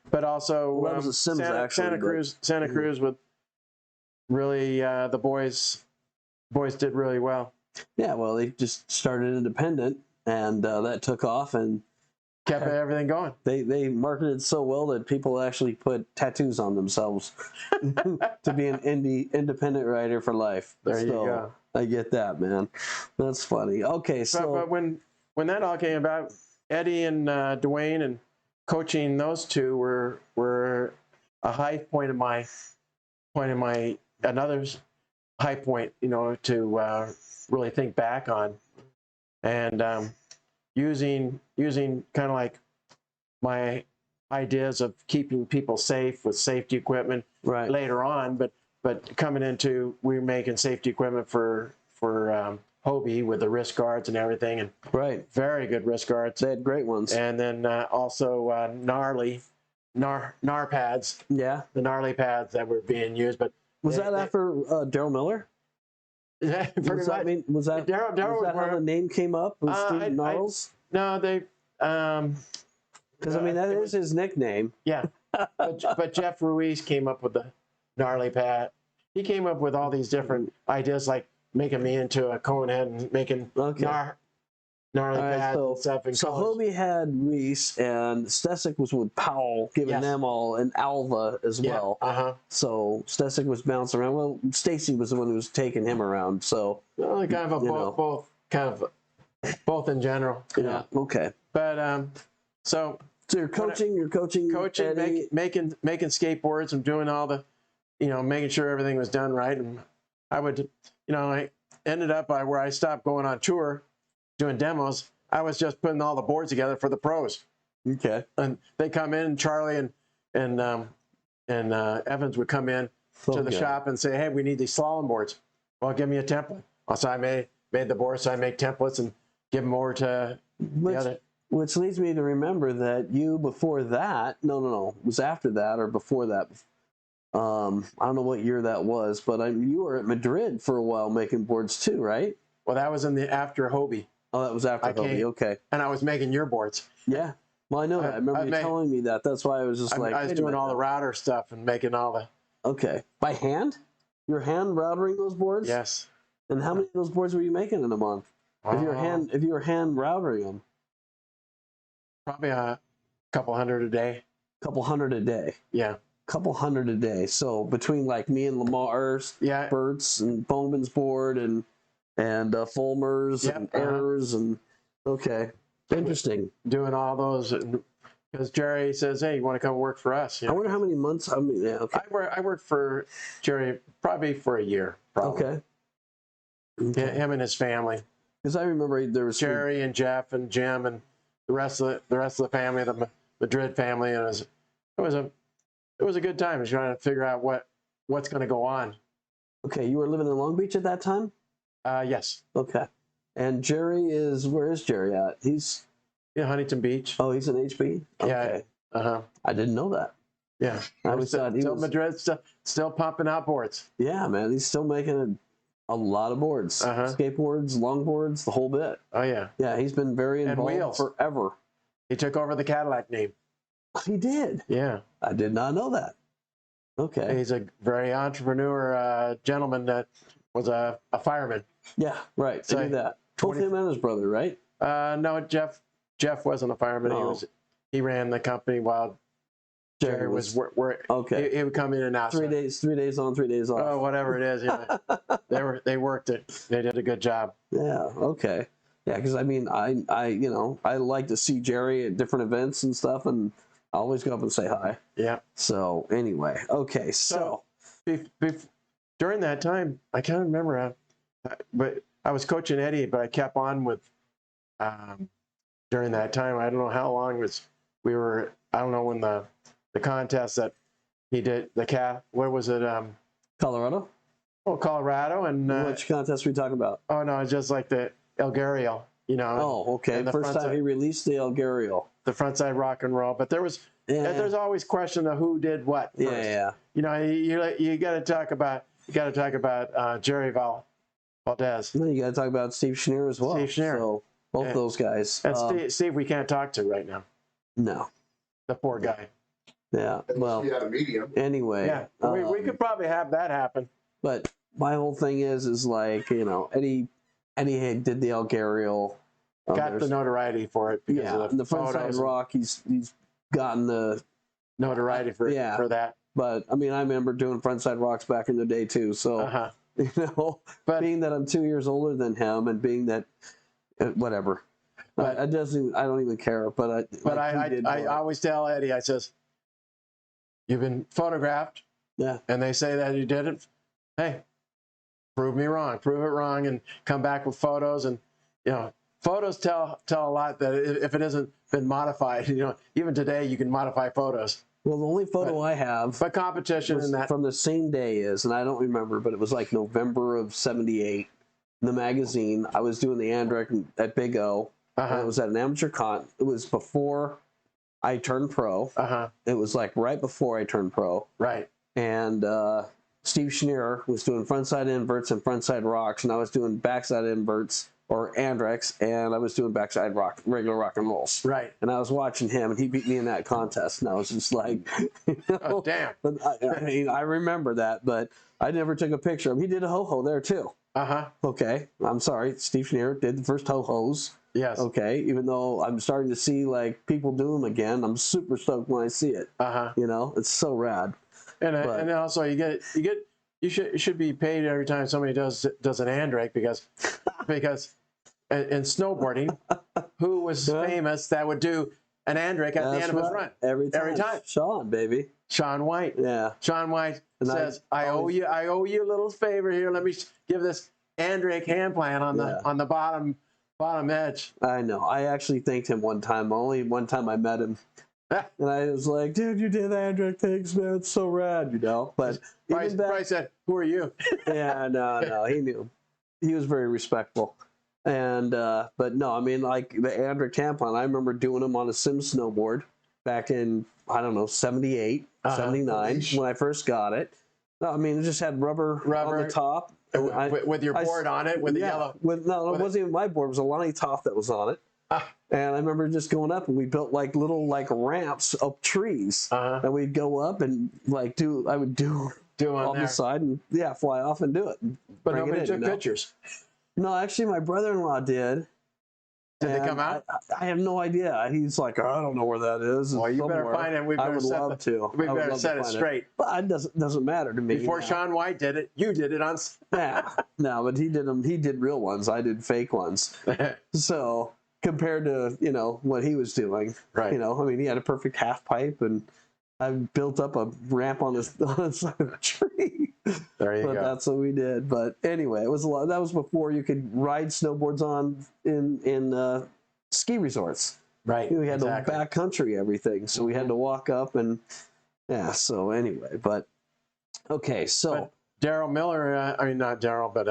But also that was a Sims, Santa Cruz with really the boys did really well. Yeah, well, they just started independent, and that took off, and kept everything going. They marketed so well that people actually put tattoos on themselves to be an independent rider for life. There you go. I get that, man. That's funny. Okay, so But when that all came about, Eddie and Dwayne and coaching those two were a high point of my another high point, you know, to really think back on, and using kind of like my ideas of keeping people safe with safety equipment right. later on, but coming into, we're making safety equipment for Hobie with the wrist guards and everything, and right, very good wrist guards. They had great ones. And then also gnarly gnar pads. Yeah, The gnarly pads that were being used. But was that after Daryl Miller? Yeah, pretty Was that, much. was that how the name came up? Was Steve Gnarls? No, they. Because I mean, that is his nickname. Yeah, but Jeff Ruiz came up with the gnarly pad. He came up with all these different ideas, like making me into a cone head and making gnarly pads and stuff. And so Hobie had Reese, and Stesic was with Powell, giving them all, and Alva as well. So Stesic was bouncing around. Well, Stacy was the one who was taking him around. So kind of both in general. You know. Okay. But so you're coaching. Eddie. making skateboards and doing all the, you know, making sure everything was done right. And I would, you know, I ended up where I stopped going on tour, doing demos. I was just putting all the boards together for the pros. Okay. And they come in, Charlie and Evans would come in to the shop and say, "Hey, we need these slalom boards." Well, give me a template. So I made the boards. So I make templates and give them over to the other. Which leads me to remember that you, before that, no, it was after that or before that. I don't know what year that was, but you were at Madrid for a while making boards too, right? Well, that was in the after Hobie. Oh, that was after Hobie. Okay. And I was making your boards. Yeah. Well, I know that. I remember you telling me that. That's why I was just I was doing all the router stuff and making all the. Okay. By hand? You're hand routering those boards? Yes. And how many of those boards were you making in a month? If you were hand routering them? Probably a couple hundred a day. Couple hundred a day. Yeah. Couple hundred a day. So between like me and Lamar's, Bert's and Bowman's board and Fulmer's and Errors and okay. Interesting. Doing all those because Jerry says, "Hey, you want to come work for us?" You know? I wonder how many months. I mean, yeah. Okay. I worked for Jerry probably for a year. Probably. Okay. Him and his family. Because I remember there was Jerry and Jeff and Jim and the rest of the family, the Madrid family, and it was a good time. Just trying to figure out what's going to go on. Okay, you were living in Long Beach at that time? Yes. Okay. And where is Jerry at? He's in Huntington Beach. Oh, he's in HB? Okay. Yeah. I didn't know that. Yeah. I always thought he was Madrid, still pumping out boards. Yeah, man. He's still making a lot of boards. Skateboards, longboards, the whole bit. Oh, yeah. Yeah, he's been very involved forever. He took over the Cadillac name. He did? Yeah. I did not know that. Okay. He's a very entrepreneur gentleman that was a fireman. Yeah, right. So I knew that. Both him and his brother, right? No, Jeff wasn't a fireman. Oh. He ran the company while Jerry was okay. He would come in and out. 3 days on, 3 days off. Oh, whatever it is. Yeah. they worked it. They did a good job. Yeah. Okay. Yeah, because I mean, I like to see Jerry at different events and stuff, and I always go up and say hi. Yeah. So anyway, okay. So during that time, I can't remember, but I was coaching Eddie, but I kept on with during that time. I don't know how long we were. I don't know when the contest that he did what was it? Colorado. Oh, Colorado, and which contest were we talking about? Oh no, it's just like the El Gariel, you know. Oh, okay. The first time he released the El Gariel. The frontside rock and roll, but there's always question of who did what first. Yeah. You know, you got to talk about Jerry Valdez. No, you got to talk about Steve Schneer as well. Steve Schneer. So both those guys. And Steve, we can't talk to right now. No. The poor guy. Yeah. Well. We had a medium. Anyway. Yeah. We could probably have that happen. But my whole thing is like, you know, Eddie did the El Gariel, got the notoriety for it because of the frontside photos. rock. He's gotten the Notoriety for that. But I mean, I remember doing frontside rocks back in the day too. So you know, but being that I'm 2 years older than him, and being that whatever, but it doesn't. I don't even care. But I always tell Eddie, I says, you've been photographed. Yeah. And they say that you did it. Hey, prove me wrong. Prove it wrong, and come back with photos. And you know, photos tell a lot. That if it hasn't been modified, you know, even today you can modify photos. Well, the only photo I have, but competition and that from the same day is, and I don't remember, but it was like November of '78. The magazine, I was doing the Andreck at Big O. And it was at an amateur con. It was before I turned pro. It was like right before I turned pro. Right. And Steve Schneer was doing frontside inverts and frontside rocks, and I was doing backside inverts or Andrecks, and I was doing backside rock, regular rock and rolls. Right. And I was watching him, and he beat me in that contest, and I was just like, you know, oh damn. But I mean, I remember that, but I never took a picture of him. He did a ho-ho there too. Okay, I'm sorry. Steve Schneer did the first ho-hos. Yes. Okay, even though I'm starting to see like people do them again, I'm super stoked when I see it. You know, it's so rad. And also you should be paid every time somebody does an Andreck because in snowboarding, who was famous that would do an Andreck at the end of his run every time? Sean, baby. Shaun White. Yeah. Shaun White says, I owe you a little favor here. Let me give this Andreck hand plant on the bottom edge. I know. I actually thanked him one time. Only one time I met him. And I was like, dude, you did that, Andreck. Thanks, man. It's so rad, you know. But Bryce said, who are you? Yeah, no, he knew. He was very respectful. And but no, I mean, like the Andreck Tampon, I remember doing them on a sim snowboard back in, I don't know, 78, 79 when I first got it. No, I mean, it just had rubber on the top. With your board on it, with the yellow. No, it wasn't even my board. It was a Lonnie top that was on it. And I remember just going up, and we built like little ramps up trees, and we'd go up and I would do on the side and fly off and do it. But nobody took pictures. No, actually, my brother-in-law did. Did they come out? I have no idea. He's like, I don't know where that is. Well, you better find it. We better set it straight. But it doesn't matter to me. Before Shaun White did it, you did it on. No, but he did them. He did real ones. I did fake ones. So compared to what he was doing, right? I mean, he had a perfect half pipe, and I built up a ramp on the side of a tree. There you go. But that's what we did. But anyway, it was a lot. That was before you could ride snowboards in ski resorts. Right. We had to backcountry everything, so we had to walk up and So anyway, but okay, so Daryl Miller. I mean, not Daryl, but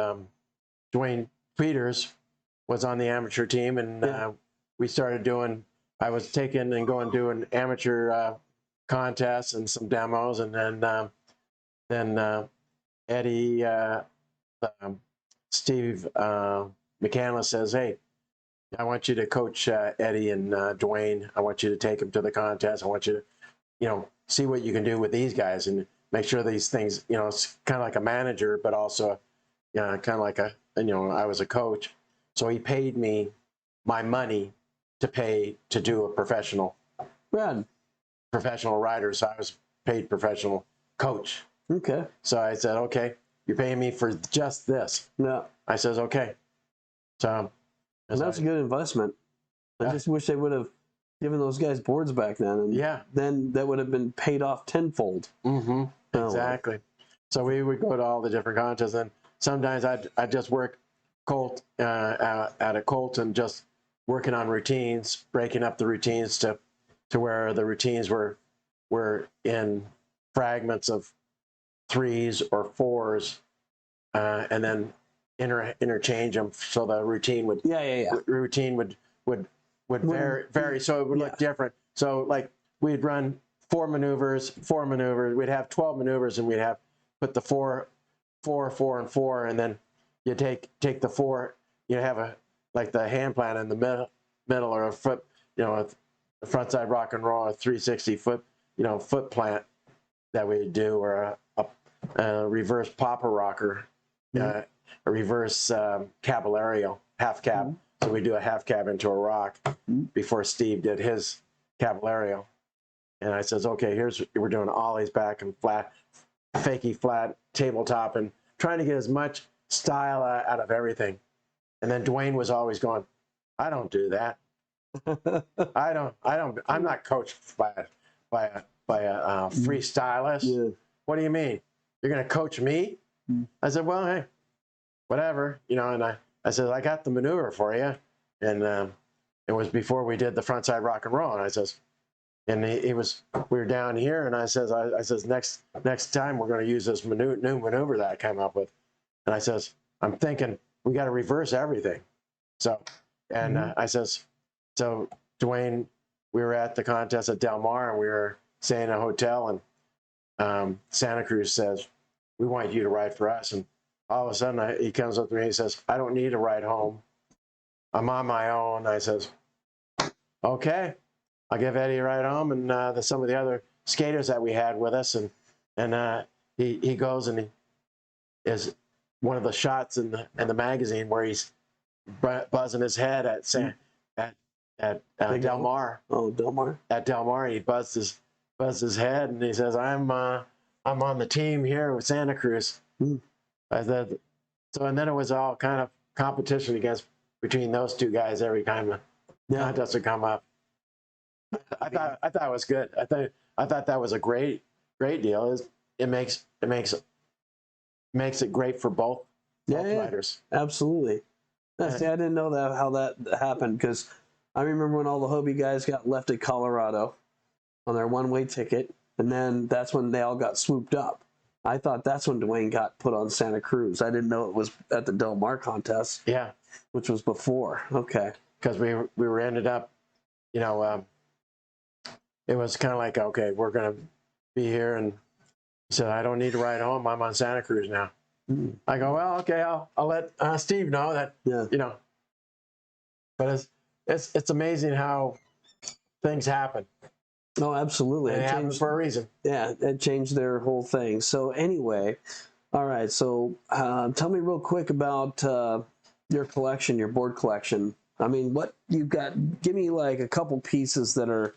Dwayne Peters was on the amateur team, and we started doing. I was taking and going doing amateur contests and some demos, and then Eddie, Steve McCandless says, "Hey, I want you to coach Eddie and Dwayne. I want you to take them to the contest. I want you to, see what you can do with these guys and make sure these things, it's kind of like a manager, but also, kind of like I was a coach. So he paid me my money to do a professional rider. So I was paid professional coach. Okay. So I said, okay, you're paying me for just this. Yeah. I says, okay. So that's a good investment. I just wish they would have given those guys boards back then. And then that would have been paid off tenfold. Mm-hmm. Exactly. So we would go to all the different contests, and sometimes I'd just work Colt at a Colt and just working on routines, breaking up the routines to where the routines were in fragments of 3s or 4s, and then interchange them so the routine would vary so it would look different. So like we'd run 4 maneuvers, we'd have 12 maneuvers, and we'd put the 4, and 4, and then you take the 4, you have like the hand plant in the middle or a foot, a front side rock and roll, a 360 foot, foot plant that we do, or a reverse popper rocker, a reverse caballero, half cab. So we do a half cab into a rock before Steve did his Cavallero. And I says, okay, we're doing ollies back and flat, fakey flat tabletop, and trying to get as much style out of everything. And then Dwayne was always going, I don't do that. I'm not coached by a freestylist. Yeah. What do you mean? You're going to coach me? I said, well, hey, whatever, you know. And I said, I got the maneuver for you. And it was before we did the frontside rock and roll. And I says, and we were down here, and I says, next time we're going to use this new maneuver that I came up with. And I says, I'm thinking we got to reverse everything. So, and I says, so Dwayne, we were at the contest at Del Mar, and we were staying in a hotel, and Santa Cruz says, we want you to ride for us. And all of a sudden he comes up to me and he says, I don't need a ride home. I'm on my own. I says, okay, I'll give Eddie a ride home, and some of the other skaters that we had with us. And he goes, and he is one of the shots in the magazine where he's buzzing his head at Del Mar. Oh, Del Mar. At Del Mar, he buzzed his head, and he says, I'm on the team here with Santa Cruz. I said, so, and then it was all kind of competition between those two guys every time the contest would come up. I thought it was good. I thought that was a great deal. It makes it great for both riders. Absolutely. See, I didn't know how that happened, because I remember when all the Hobie guys got left at Colorado on their one-way ticket, and then that's when they all got swooped up. I thought that's when Dwayne got put on Santa Cruz. I didn't know it was at the Del Mar contest. Yeah, which was before. Okay, because we were ended up, you know, it was kind of like, okay, we're gonna be here, and he said, I don't need to ride home. I'm on Santa Cruz now. I go, well, okay, I'll let Steve know that. Yeah, you know. But it's amazing how things happen. No, absolutely. It happens for a reason. Yeah, it changed their whole thing. So anyway, all right. So tell me real quick about your collection, your board collection. I mean, what you've got? Give me like a couple pieces that are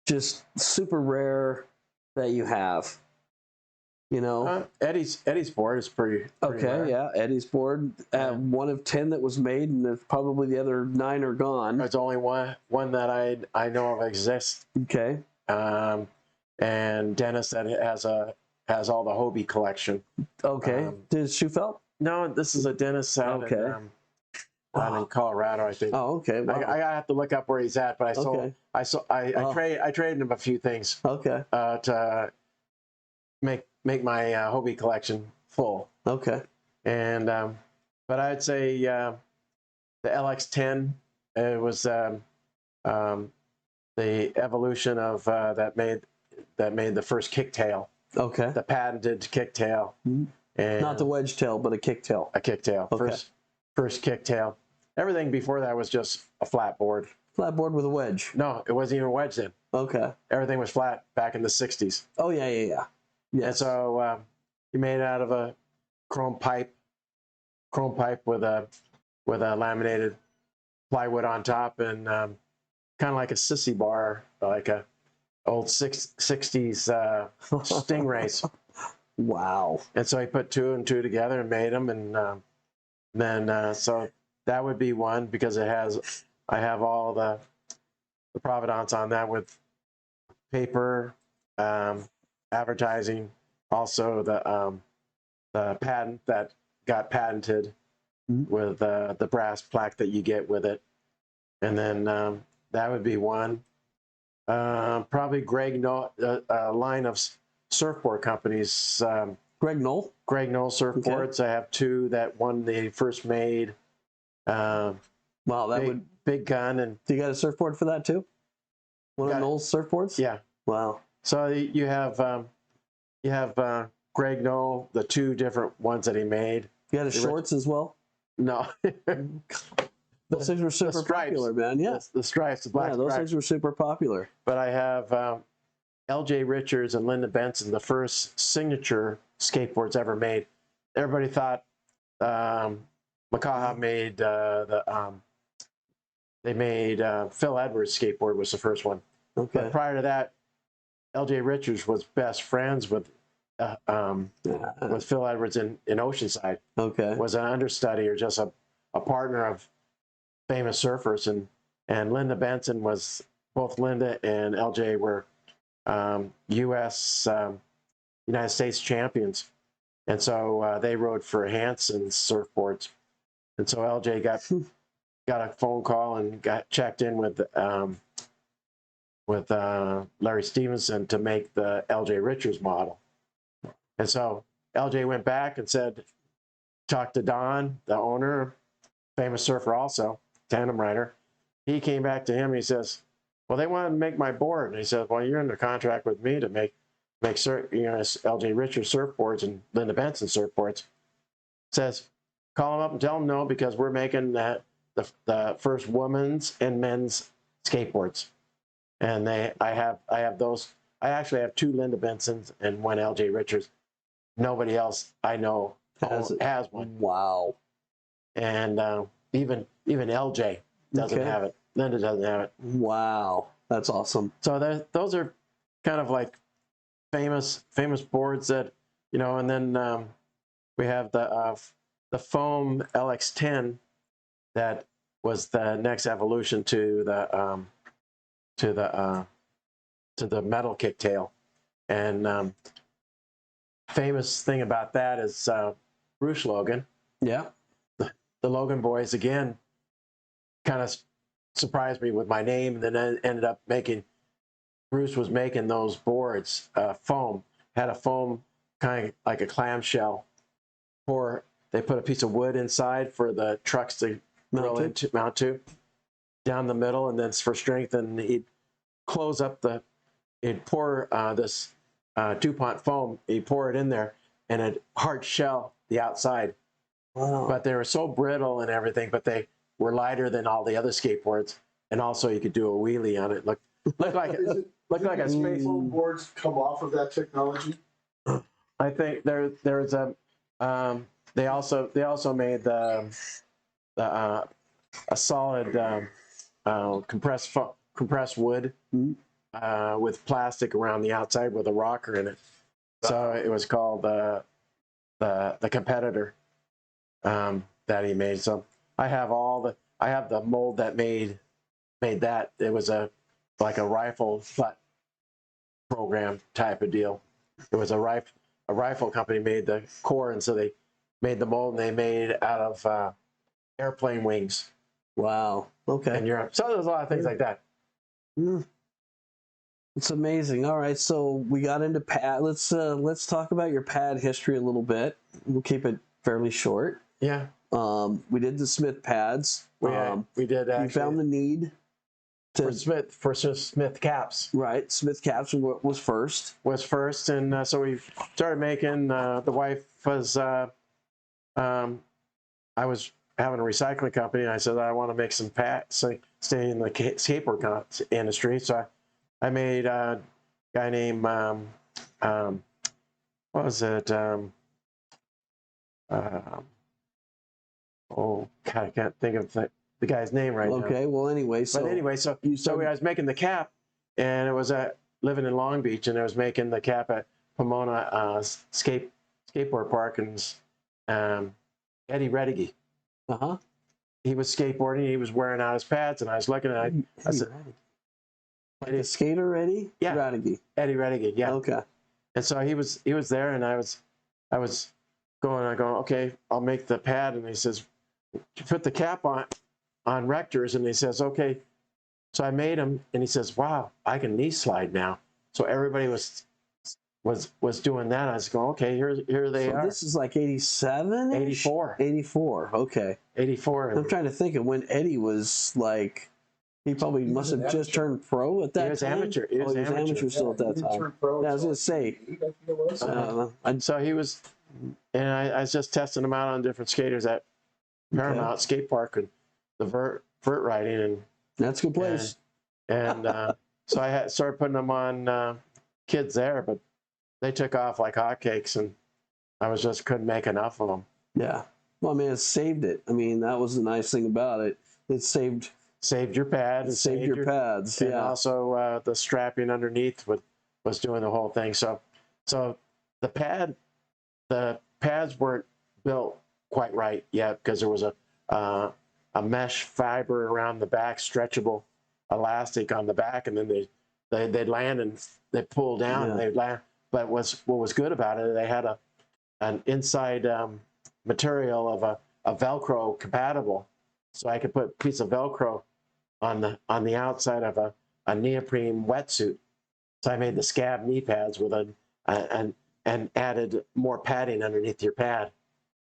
just super rare that you have. You know, Eddie's board is pretty okay. Rare. Yeah, Eddie's board. One of 10 that was made, and there's probably the other 9 are gone. There's only one that I know of exists. Okay. And Dennis that has all the Hobie collection. Okay. Does Schufelt? No, this is a Dennis out in Colorado, I think. Oh, okay. Wow. I have to look up where he's at, but I traded him a few things. Okay. To make my Hobie collection full. Okay. And but I'd say the LX10 it was the evolution of that made the first kicktail. Okay. The patented kicktail. And not the wedge tail, but a kicktail. A kicktail. Okay. First kicktail. Everything before that was just a flat board. Flat board with a wedge. No, it wasn't even a wedge then. Okay. Everything was flat back in the 60s. Oh yeah. Yes. And so you made it out of a chrome pipe with a laminated plywood on top, and kind of like a sissy bar, like a old 60s Stingrays. Wow. And so he put 2 and 2 together and made them, and then so that would be one, because I have all the provenance on that with paper, advertising, also the patent that got patented with the brass plaque that you get with it. And then that would be one. Probably Greg Knoll, a line of surfboard companies. Greg Knoll? Greg Knoll surfboards. Okay. I have 2 that one they first made. Wow, that big gun. And do you got a surfboard for that too? One of Knoll's surfboards? Yeah. Wow. So you have Greg Knoll, the 2 different ones that he made. You got his shorts as well? No. Those things were super popular, man. Yeah. The stripes, the black stripes. Those things were super popular. But I have L.J. Richards and Linda Benson, the first signature skateboards ever made. Everybody thought Makaha made the they made Phil Edwards' skateboard was the first one. Okay. But prior to that, L.J. Richards was best friends with Phil Edwards in Oceanside. Okay. Was an understudy or just a partner of famous surfers, and Linda Benson was, both Linda and LJ were United States champions, and so they rode for Hanson surfboards, and so LJ got a phone call and got checked in with Larry Stevenson to make the LJ Richards model, and so LJ went back and talked to Don, the owner, famous surfer also, tandem rider. He came back to him and he says, well, they want to make my board. And he said, well, you're under contract with me to make LJ Richards surfboards and Linda Benson surfboards. Says, call them up and tell them no, because we're making the first women's and men's skateboards. And I have those. I actually have 2 Linda Bensons and 1 LJ Richards. Nobody else I know has one. Wow. And even LJ doesn't have it. Linda doesn't have it. Wow, that's awesome. So those are kind of like famous boards that, you know. And then we have the foam LX10 that was the next evolution to the metal kicktail. And famous thing about that is Bruce Logan. Yeah. The Logan boys again kind of surprised me with my name, and then I ended up Bruce was making those boards, foam, had a foam kind of like a clamshell, they put a piece of wood inside for the trucks to mount to down the middle, and then for strength, and he'd close up he'd pour this DuPont foam, he'd pour it in there, and it'd hard shell the outside. Wow. But they were so brittle and everything, but they were lighter than all the other skateboards, and also you could do a wheelie on it. Looked like a space. Foam boards come off of that technology. I think there's a they also made a solid compressed wood with plastic around the outside with a rocker in it. So it was called the Competitor that he made. So I have the mold that made that. It was like a rifle butt program type of deal. It was a rifle company made the core, and so they made the mold, and they made out of airplane wings. Wow. Okay. In Europe. So there's a lot of things like that. It's amazing. All right, so we got into pad. Let's talk about your pad history a little bit. We'll keep it fairly short. Yeah. We did the Smith pads. We did actually. You found the need for Smith caps. Right. Smith caps was first. And so we started making. The wife was. I was having a recycling company, and I said I want to make some pads, stay in the skateboard industry. So I made a guy named what was it? Oh God, I can't think of the guy's name right now. Okay, well, anyway, so I was making the cap, and it was living in Long Beach, and I was making the cap at Pomona skateboard park, and Eddie Redige. He was skateboarding. He was wearing out his pads, and I was looking at it. I said, like a skater Eddie? Yeah. Redige. Eddie Redige, yeah. Okay. And so he was there, and I was going, okay, I'll make the pad. And he says, put the cap on rectors. And he says, okay. So I made him, and he says, wow, I can knee slide now. So everybody was doing that. I was going, okay, here they are. This is like 87? 84. 84, okay. 84. I'm trying to think of when Eddie was like, he probably must have just turned pro at that time. He was amateur. He was amateur still at that time. Yeah, I was going to say. So he was, and I was just testing him out on different skaters at Paramount Skate Park and the vert riding, and that's a good place. And so I started putting them on kids there, but they took off like hotcakes, and I couldn't make enough of them. Yeah. Well, I mean, it saved it. I mean, that was the nice thing about it. It saved saved your pad and Saved your pads. and Yeah. also the strapping underneath was doing the whole thing. So the pads weren't built quite right yet because there was a mesh fiber around the back, stretchable elastic on the back, and then they'd land and they pull down and they'd land. But what was good about it, they had an inside material of a Velcro compatible, so I could put a piece of Velcro on the outside of a neoprene wetsuit. So I made the scab knee pads with and added more padding underneath your pad,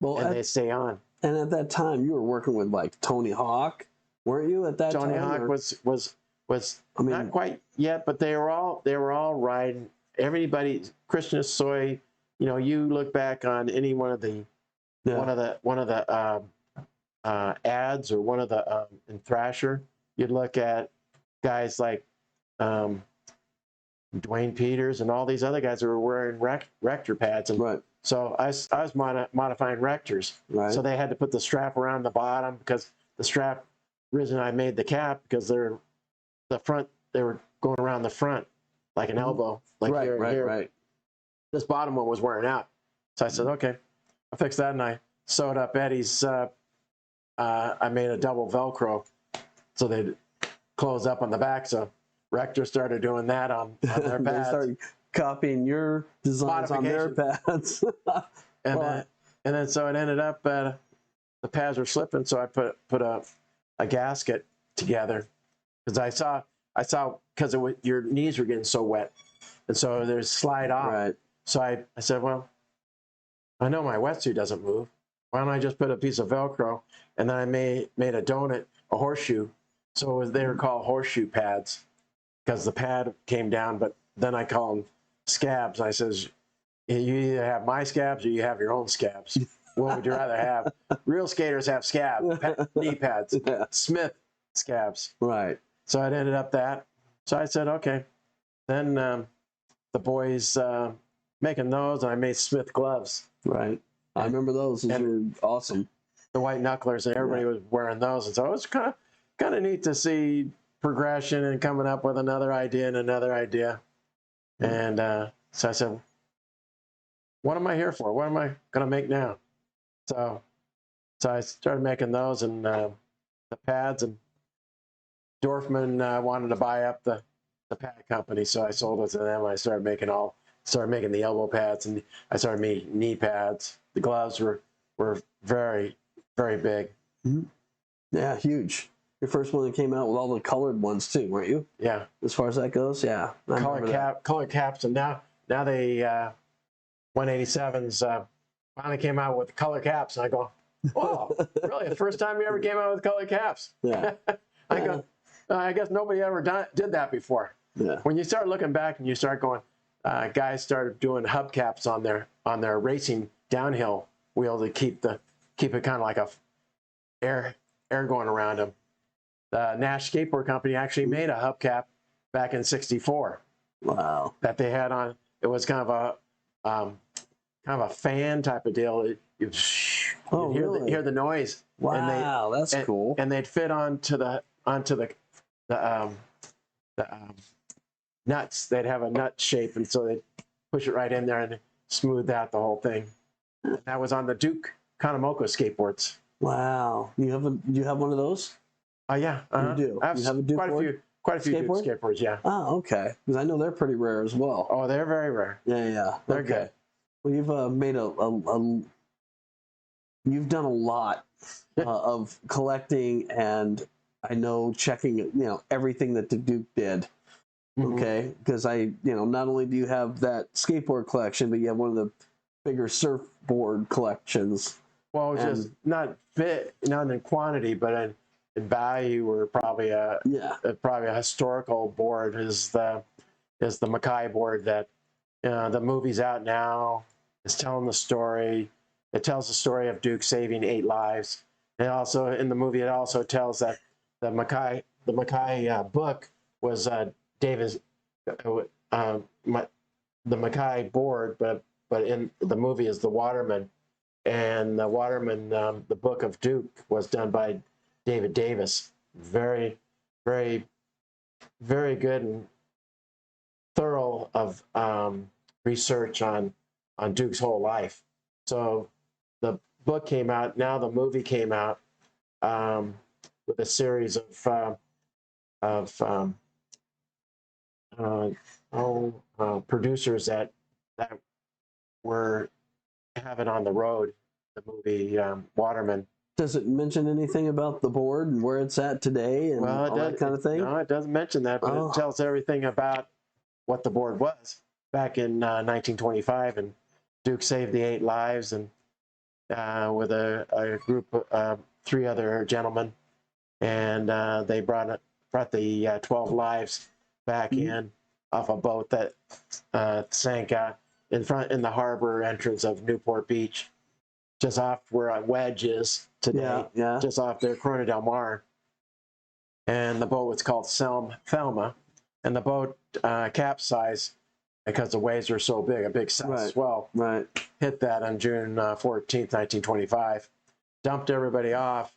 Well, and they stay on. And at that time, you were working with like Tony Hawk, weren't you? At that time, Tony Hawk was I mean, not quite yet, but they were all riding. Everybody, Christian Soy, you look back on any one of the ads or one of the in Thrasher, you'd look at guys like Dwayne Peters and all these other guys that were wearing Rector pads. And right. So I was modifying Rectors. Right. So they had to put the strap around the bottom because the strap, reason I made the cap, because they were going around the front like an elbow. Like here. Right. This bottom one was wearing out. So I said, okay, I fixed that and I sewed up Eddie's, I made a double Velcro so they'd close up on the back. So Rector started doing that on their pads. They started copying your designs on their pads. and then so it ended up the pads were slipping, so I put a gasket together because I saw because your knees were getting so wet, and so there's slide off. Right. So I said, well, I know my wetsuit doesn't move. Why don't I just put a piece of Velcro, and then I made a donut, a horseshoe. So they were called horseshoe pads because the pad came down, but then I call them scabs. I says, you either have my scabs or you have your own scabs. What would you rather have? Real skaters have knee pads. Yeah. Smith scabs. Right. So it ended up that. So I said, okay. Then the boys making those, and I made Smith gloves. Right. I remember those. Those were awesome. The white knucklers, and everybody was wearing those. And so it was kind of neat to see progression and coming up with another idea and another idea. And so I said, what am I here for? What am I going to make now? So I started making those and the pads, and Dorfman wanted to buy up the pad company, so I sold it to them. I started making the elbow pads, and I started making knee pads. The gloves were very, very big. Mm-hmm. Yeah, huge. Your first one that came out with all the colored ones too, weren't you? Yeah. As far as that goes, yeah. Color caps, and now they 187s finally came out with color caps, and I go, oh, really? The first time you ever came out with color caps? Yeah. I guess nobody ever did that before. Yeah. When you start looking back and you start going, guys started doing hubcaps on their racing downhill wheel to keep it kind of like a air going around them. The Nash Skateboard Company actually made a hubcap back in '64. Wow. That they had on. It was kind of a fan type of deal. You'd hear the noise. Wow, that's cool. And they'd fit onto the nuts. They'd have a nut shape, and so they'd push it right in there and smooth out the whole thing. And that was on the Duke Kanomoko skateboards. Wow. You have one of those? Yeah. You do. I have, you have a Duke quite a few Duke skateboards. Yeah. Oh, okay. Because I know they're pretty rare as well. Oh, they're very rare. Yeah. They're good. Well, you've made you've done a lot of collecting, and I know checking everything that the Duke did. Okay, because not only do you have that skateboard collection, but you have one of the bigger surfboard collections. Well, it's just not in quantity, but in value, or probably a historical board is the Mackay board that the movie's out now. It's telling the story. It tells the story of Duke saving 8 lives. And also in the movie, it also tells that the Mackay book was David's the Mackay board, but in the movie is the Waterman, and the Waterman the book of Duke was done by David Davis. Very, very, very good and thorough of research on Duke's whole life. So the book came out. Now the movie came out with a series of producers that were have it on the road. The movie Waterman. Does it mention anything about the board and where it's at today and Well, all that kind of thing? No, it doesn't mention that, but Oh. it tells everything about what the board was back in 1925. And Duke saved the 8 lives, and with a group of 3 other gentlemen, and they brought the 12 lives back in off a boat that sank in the harbor entrance of Newport Beach, just off where a wedge is today, just off there, Corona del Mar. And the boat was called Thelma, and the boat capsized because the waves were so big. A big south swell hit that on June 14th, 1925, dumped everybody off,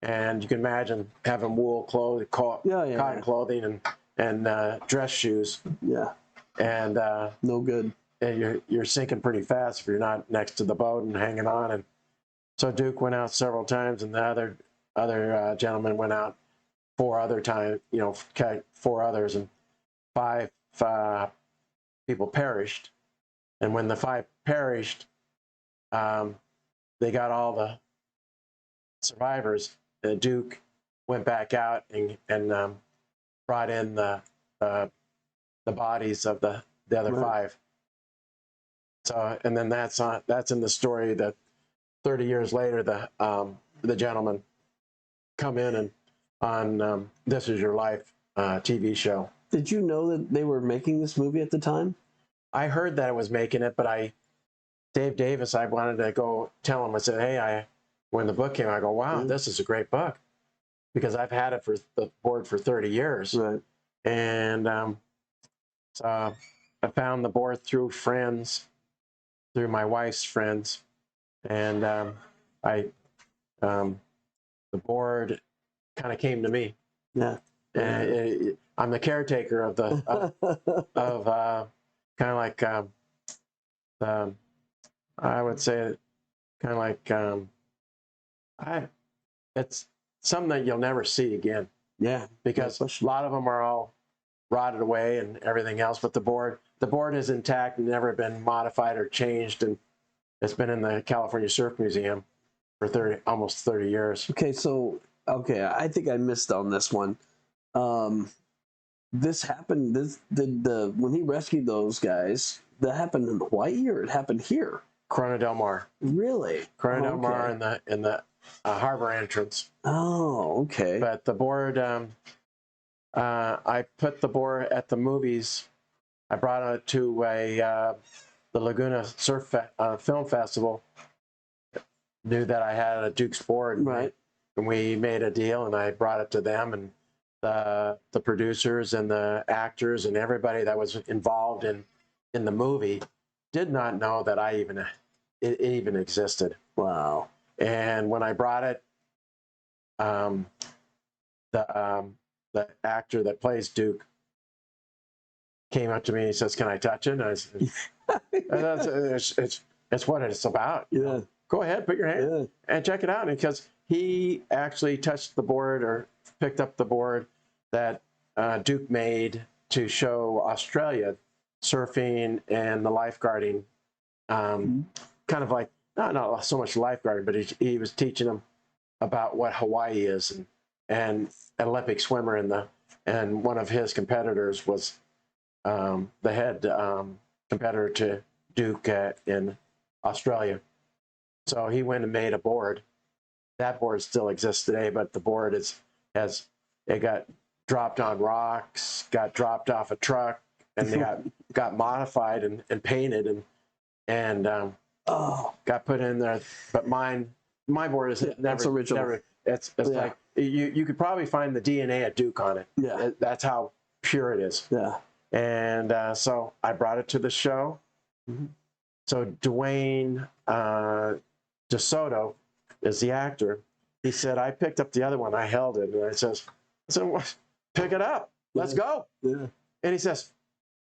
and you can imagine having wool clothing, cotton clothing, and dress shoes. Yeah, and no good. And you're sinking pretty fast if you're not next to the boat and hanging on. And so Duke went out several times, and the other gentlemen went out 4 other times. 4 others, and 5 people perished. And when the 5 perished, they got all the survivors. Duke went back out and brought in the bodies of the other 5. So, and then that's in the story that 30 years later, the gentleman come in and on This Is Your Life TV show. Did you know that they were making this movie at the time? I heard that it was making it, but Dave Davis, I wanted to go tell him. I said, hey, when the book came out, I go, wow, this is a great book, because I've had it for the board for 30 years. Right. And so I found the board through friends, through my wife's friends, and the board kind of came to me. Yeah. And I'm the caretaker of the of kind of like I would say kind of like it's something that you'll never see again. Yeah, because a lot of them are all rotted away and everything else, but the board is intact and never been modified or changed, and it's been in the California Surf Museum for almost 30 years. Okay, I think I missed on this one. This happened. When he rescued those guys, that happened in Hawaii, or it happened here? Corona del Mar. Really? Corona del Mar in the harbor entrance. Oh, okay. But the board, I put the board at the movies. I brought it to the Laguna Surf Film Festival. Knew that I had a Duke's board, right? And we made a deal, and I brought it to them, and the producers and the actors and everybody that was involved in the movie did not know that it even existed. Wow. And when I brought it, the actor that plays Duke came up to me and he says, "Can I touch it?" And I said, it's what it's about. Yeah. Go ahead, put your hand and check it out. Because he actually touched the board, or picked up the board that Duke made to show Australia surfing and the lifeguarding, kind of like, not so much lifeguarding, but he was teaching them about what Hawaii is, and an Olympic swimmer, and one of his competitors was the head competitor to Duke in Australia. So he went and made a board. That board still exists today, but the board it got dropped on rocks, got dropped off a truck, and they got modified and painted and got put in there. But my board is never original. It's like you could probably find the DNA of Duke on it. Yeah, that's how pure it is. Yeah, and so I brought it to the show. Mm-hmm. So Dwayne DeSoto is the actor. He said, I picked up the other one. I held it, and I said, pick it up. Let's go. Yeah. And he says,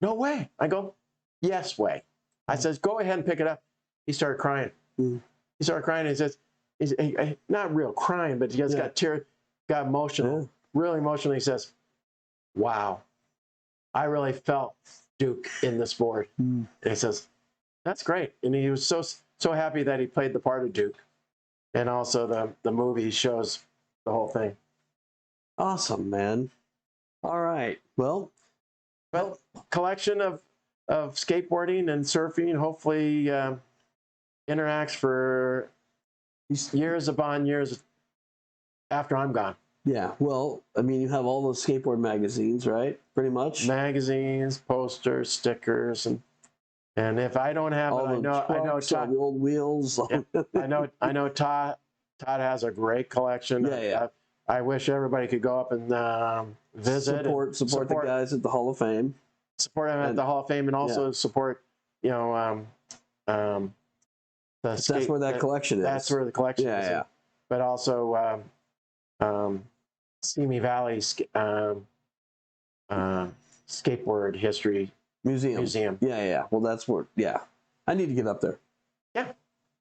no way. I go, yes way. I says, go ahead and pick it up. He started crying. Mm. He started crying. And he says, not real crying, but he just got tears, got emotional, really emotional. He says, wow, I really felt Duke in the sport. And he says, that's great. And he was so happy that he played the part of Duke. And also the movie shows the whole thing. Awesome, man. All right. Well, collection of skateboarding and surfing, hopefully interacts for years upon years after I'm gone. Yeah. Well, I mean, you have all those skateboard magazines, right? Pretty much. Magazines, posters, stickers, and if I don't have all it, I know Todd, the old wheels. Yeah, I know Todd has a great collection. Yeah. I wish everybody could go up and visit, support the guys at the Hall of Fame. Support them at the Hall of Fame, and also support, that's where that collection is. That's where the collection is. Yeah. But also Simi Valley Skateboard History Museum. Yeah. Well, that's where. Yeah, I need to get up there. Yeah,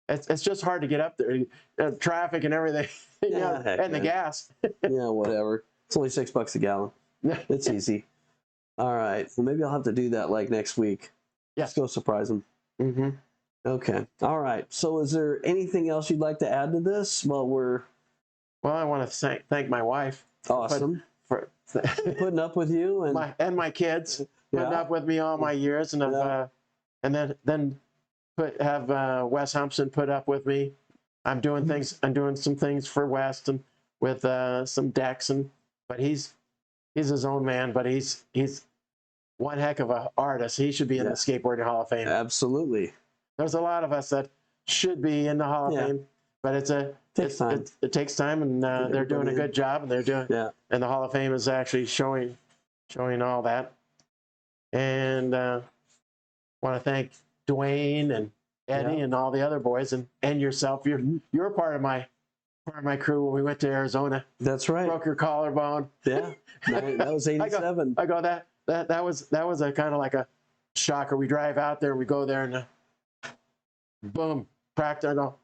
it's just hard to get up there. Traffic and everything. And the gas. Yeah, whatever. It's only $6 a gallon. It's easy. All right. Well, maybe I'll have to do that like next week. Yeah. Let's go surprise them. Mm-hmm. Okay. All right. So is there anything else you'd like to add to this? Well, I want to thank my wife. Awesome. For putting up with you and my kids putting up with me all my years, and then have Wes Humpson put up with me. I'm doing some things for Wes and with some decks, but he's his own man, but he's one heck of an artist. He should be in the Skateboarding Hall of Fame. Absolutely. There's a lot of us that should be in the Hall of Fame, but it takes time, and they're doing a good job, and they're doing and the Hall of Fame is actually showing all that. And want to thank Dwayne and Eddie and all the other boys, and yourself. You're part of my crew when we went to Arizona. That's right. Broke your collarbone. Yeah, that was '87. I go that was a kind of like a shocker. We drive out there, we go there, and boom, practice. I go,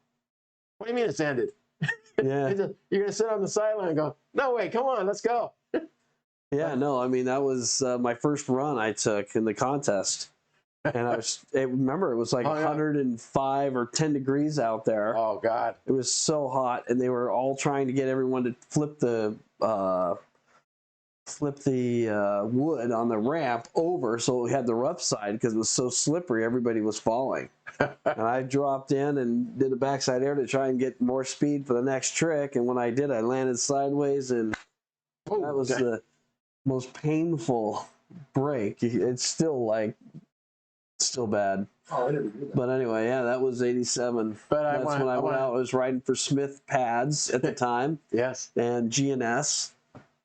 what do you mean it's ended? Yeah. You're gonna sit on the sideline and go, no way, come on, let's go. Yeah, no, I mean that was my first run I took in the contest. And remember it was like 105 or 10 degrees out there. Oh God. It was so hot, and they were all trying to get everyone to flip the wood on the ramp over so we had the rough side because it was so slippery, everybody was falling. And I dropped in and did a backside air to try and get more speed for the next trick, and when I did, I landed sideways, and that was the most painful break. It's still bad. Oh, I never knew that. But anyway, that was '87. But that's when I went out. I was riding for Smith pads at the time. Yes. And G&S.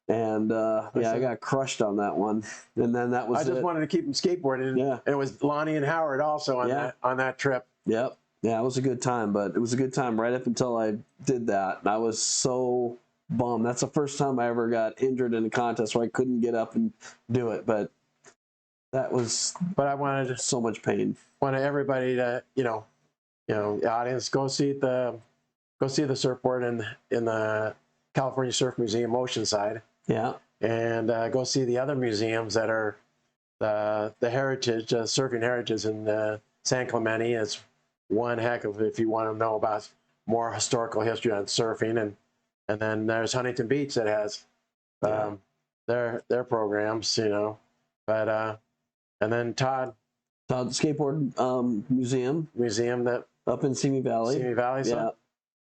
And I got crushed on that one. And then that was I just wanted to keep them skateboarding. Yeah. And it was Lonnie and Howard also on that trip. Yep. Yeah, it was a good time, but it was a good time right up until I did that. And I was so bummed. That's the first time I ever got injured in a contest where I couldn't get up and do it. But that was I wanted so much pain. Wanted everybody to, the audience go see the surfboard in the California Surf Museum Oceanside. Yeah. And go see the other museums that are the heritage, surfing heritage in San Clemente. It's one heck of, if you want to know about more historical history on surfing, and then there's Huntington Beach that has their programs, but and then Todd Skateboard Museum that up in Simi Valley. So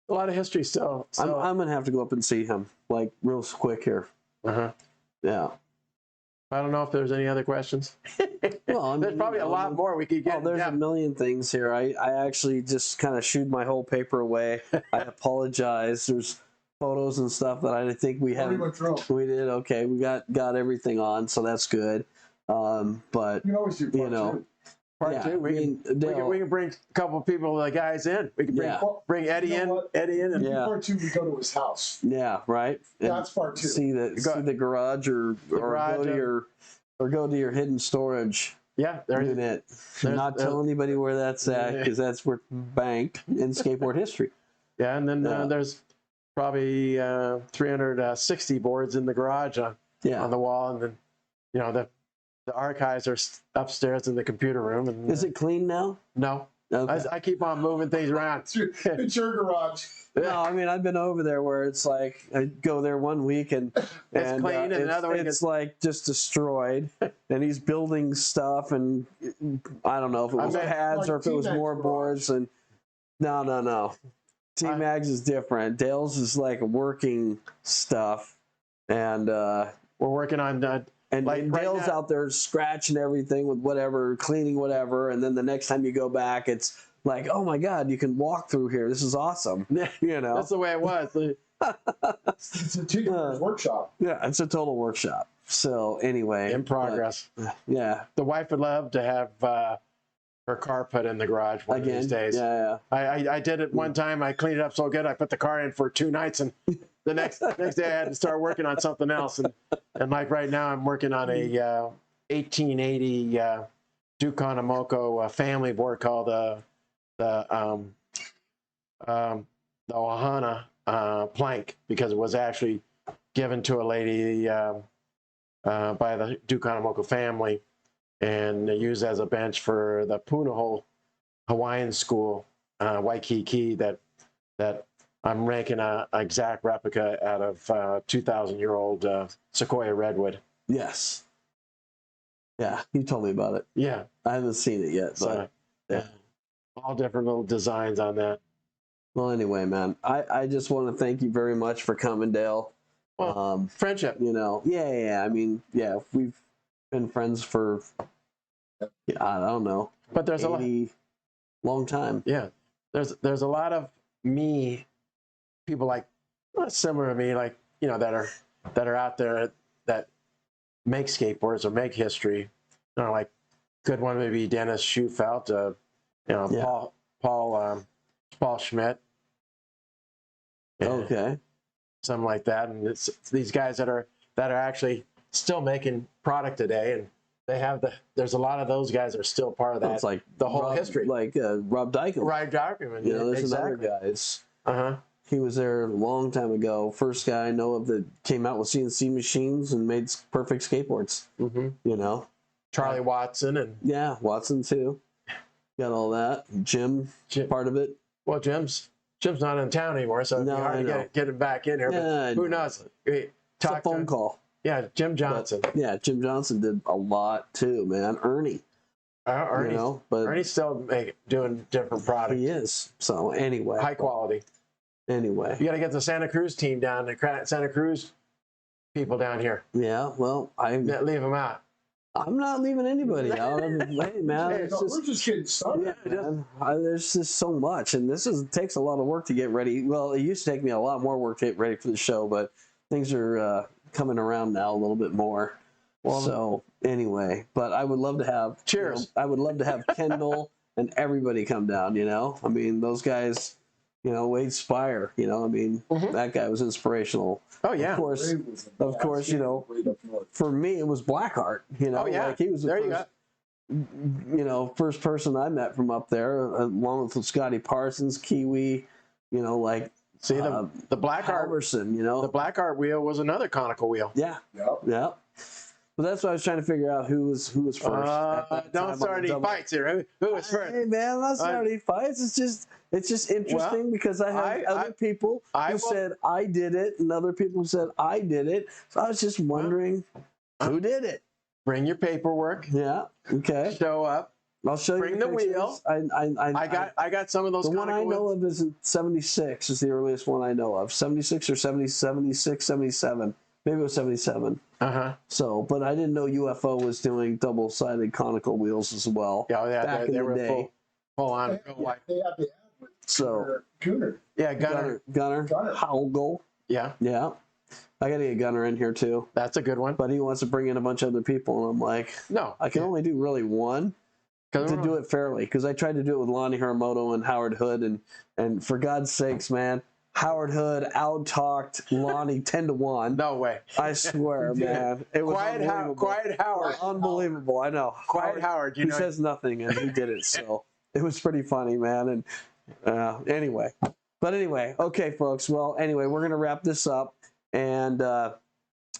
a lot of history still. I'm gonna have to go up and see him like real quick here. Yeah. I don't know if there's any other questions. Well, there's probably a lot more we could get. Oh, there's a million things here. I actually just kind of shooed my whole paper away. I apologize. There's photos and stuff that I think we haven't. We did okay. We got everything on, so that's good. But you can always do part two. Part Yeah, two. I mean, We can bring a couple of people, the guys in. We can bring Yeah. bring Eddie You know in. what? Eddie in. And, Yeah. Part two, we go to his house. Yeah, right. And That's part two. see the garage or garage go to of- go to your hidden storage Yeah, there you unit. Not tell anybody where that's at, because that's where banked in skateboard history. Yeah, and then Yeah. there's probably 360 boards in the garage on the wall, and then the archives are upstairs in the computer room. And Is it clean now? No. Okay. I keep on moving things around. It's your garage. No, I mean, I've been over there where it's like I go there one week and It's clean, and another week it's like just destroyed, and he's building stuff, and I don't know if it was pads like or if it was T-Mag's more garage. boards. And no. T-Mags is different. Dale's is like working stuff, and we're working on and like right Dale's now- out there scratching everything with whatever, cleaning whatever, and then the next time you go back, it's like, oh my God, you can walk through here. This is awesome. You know, That's the way it was. It's a Tinker's workshop. yeah, it's a total workshop. So anyway, In progress. yeah, The wife would love to have her car put in the garage one again, of these days. yeah. I did it one time. I cleaned it up so good. I put the car in for 2 nights, and the next day I had to start working on something else. And like right now, I'm working on a 1880 Duke-Onomoko family board called the Ohana plank, because it was actually given to a lady by the Duke-Onomoko family and used as a bench for the Punahou Hawaiian school, Waikiki, that I'm making an exact replica out of 2,000-year-old Sequoia redwood. Yes. Yeah, you told me about it. Yeah. I haven't seen it yet, but So, yeah. all different little designs on that. Well, anyway, man, I just want to thank you very much for coming, Dale. Well, friendship. You know, yeah. I mean, yeah, we've been friends for, I don't know, But there's a lot. long time. Yeah, there's a lot of people like similar to me, like that are out there that make skateboards or make history. Like good one maybe Dennis Schufelt, Yeah. Paul Schmidt. and Okay. Something like that, and it's these guys that are actually still making product today, and there's a lot of those guys that are still part of that. It's like the whole Rob, history. like Rob Dyken. Right, document. You know, there's exactly. another guy. It's, Uh-huh. he was there a long time ago. First guy I know of that came out with CNC machines and made perfect skateboards. Mm-hmm. You know, Charlie Watson and yeah, Watson too. Got all that. Jim, part of it. well, Jim's not in town anymore, so it'd be No, hard I to know. get him back in here. Yeah, I But who know. knows? It's a phone call. Yeah, Jim Johnson. But, yeah, Jim Johnson did a lot too, man. Ernie, Ernie's, you know, but Ernie's still doing different products, he is. So anyway, high quality. Anyway, You got to get the Santa Cruz team down, the Santa Cruz people down here. yeah. Well, Leave them out. I'm not leaving anybody out. Hey, man, Hey, it's no, just, we're just getting started. yeah, man. There's just so much, and takes a lot of work to get ready. Well, it used to take me a lot more work to get ready for the show, but things are coming around now a little bit more. Well, So anyway, but I would love to have Cheers. I would love to have Kendall and everybody come down. You know, I mean, those guys. You know, Wade Spire. You know, I mean, Mhm. that guy was inspirational. Oh yeah. Of course, you know, for me it was Blackheart. You know, Oh yeah. like he was the there you first, go. you know, first person I met from up there, along with Scotty Parsons, Kiwi. You know, like See the black art. Halverson. You know, The black art wheel was another conical wheel. yeah, Yep. yeah. But that's what I was trying to figure out who was first. at that time Don't on start the any double. fights here. Who was first? Hey man, that's not any fights. It's just interesting because I had other people who said I did it, and other people said I did it. So I was just wondering who did it. Bring your paperwork. Yeah. Okay. Show up. I'll show you. Bring the wheel. I got some of those. The one I conical know wheels. of is in 76 is the earliest one I know of. 76 or 70, 76, 77. Maybe it was 77. Uh-huh. So, but I didn't know UFO was doing double-sided conical wheels as well. Yeah, back in they the were day. full on. They had the ad with So, Gunner. Yeah, Gunner. Gunner. Gunner. Howgel. Yeah, Yeah. I got to get Gunner in here too. that's a good one. But he wants to bring in a bunch of other people. And I'm like, No, I can only do really one. to do it fairly, because I tried to do it with Lonnie Haramoto and Howard Hood, and for God's sakes, man, Howard Hood out-talked Lonnie 10-1. No way. I swear, man. It was unbelievable. Quiet Howard. Unbelievable, I know. Quiet Howard. He says nothing, and he did it, so it was pretty funny, man. And anyway. But anyway, okay, folks. Well, anyway, we're going to wrap this up. And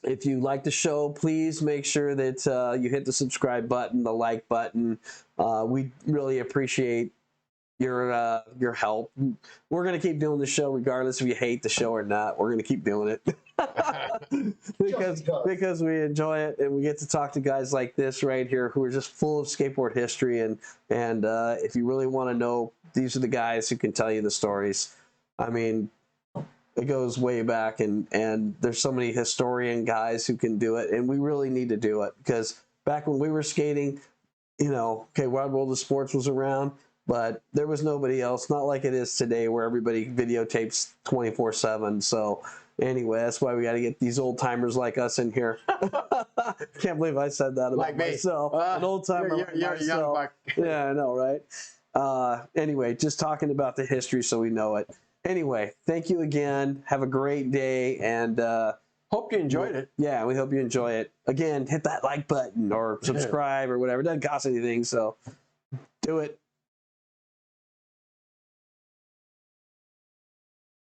if you like the show, please make sure that you hit the subscribe button, the like button. We really appreciate your help. We're going to keep doing the show regardless if you hate the show or not. We're going to keep doing it because we enjoy it, and we get to talk to guys like this right here who are just full of skateboard history. And if you really want to know, these are the guys who can tell you the stories. I mean, it goes way back, and there's so many historian guys who can do it, and we really need to do it, because back when we were skating, okay, Wild World of Sports was around, but there was nobody else, not like it is today where everybody videotapes 24/7. So anyway, that's why we got to get these old timers like us in here. Can't believe I said that about like myself. An old timer like you're myself. a young buck. Yeah, I know, right? Anyway, just talking about the history so we know it. Anyway, thank you again. Have a great day, and hope you enjoyed it. Yeah, we hope you enjoy it. Again, hit that like button or subscribe or whatever. It doesn't cost anything, so do it.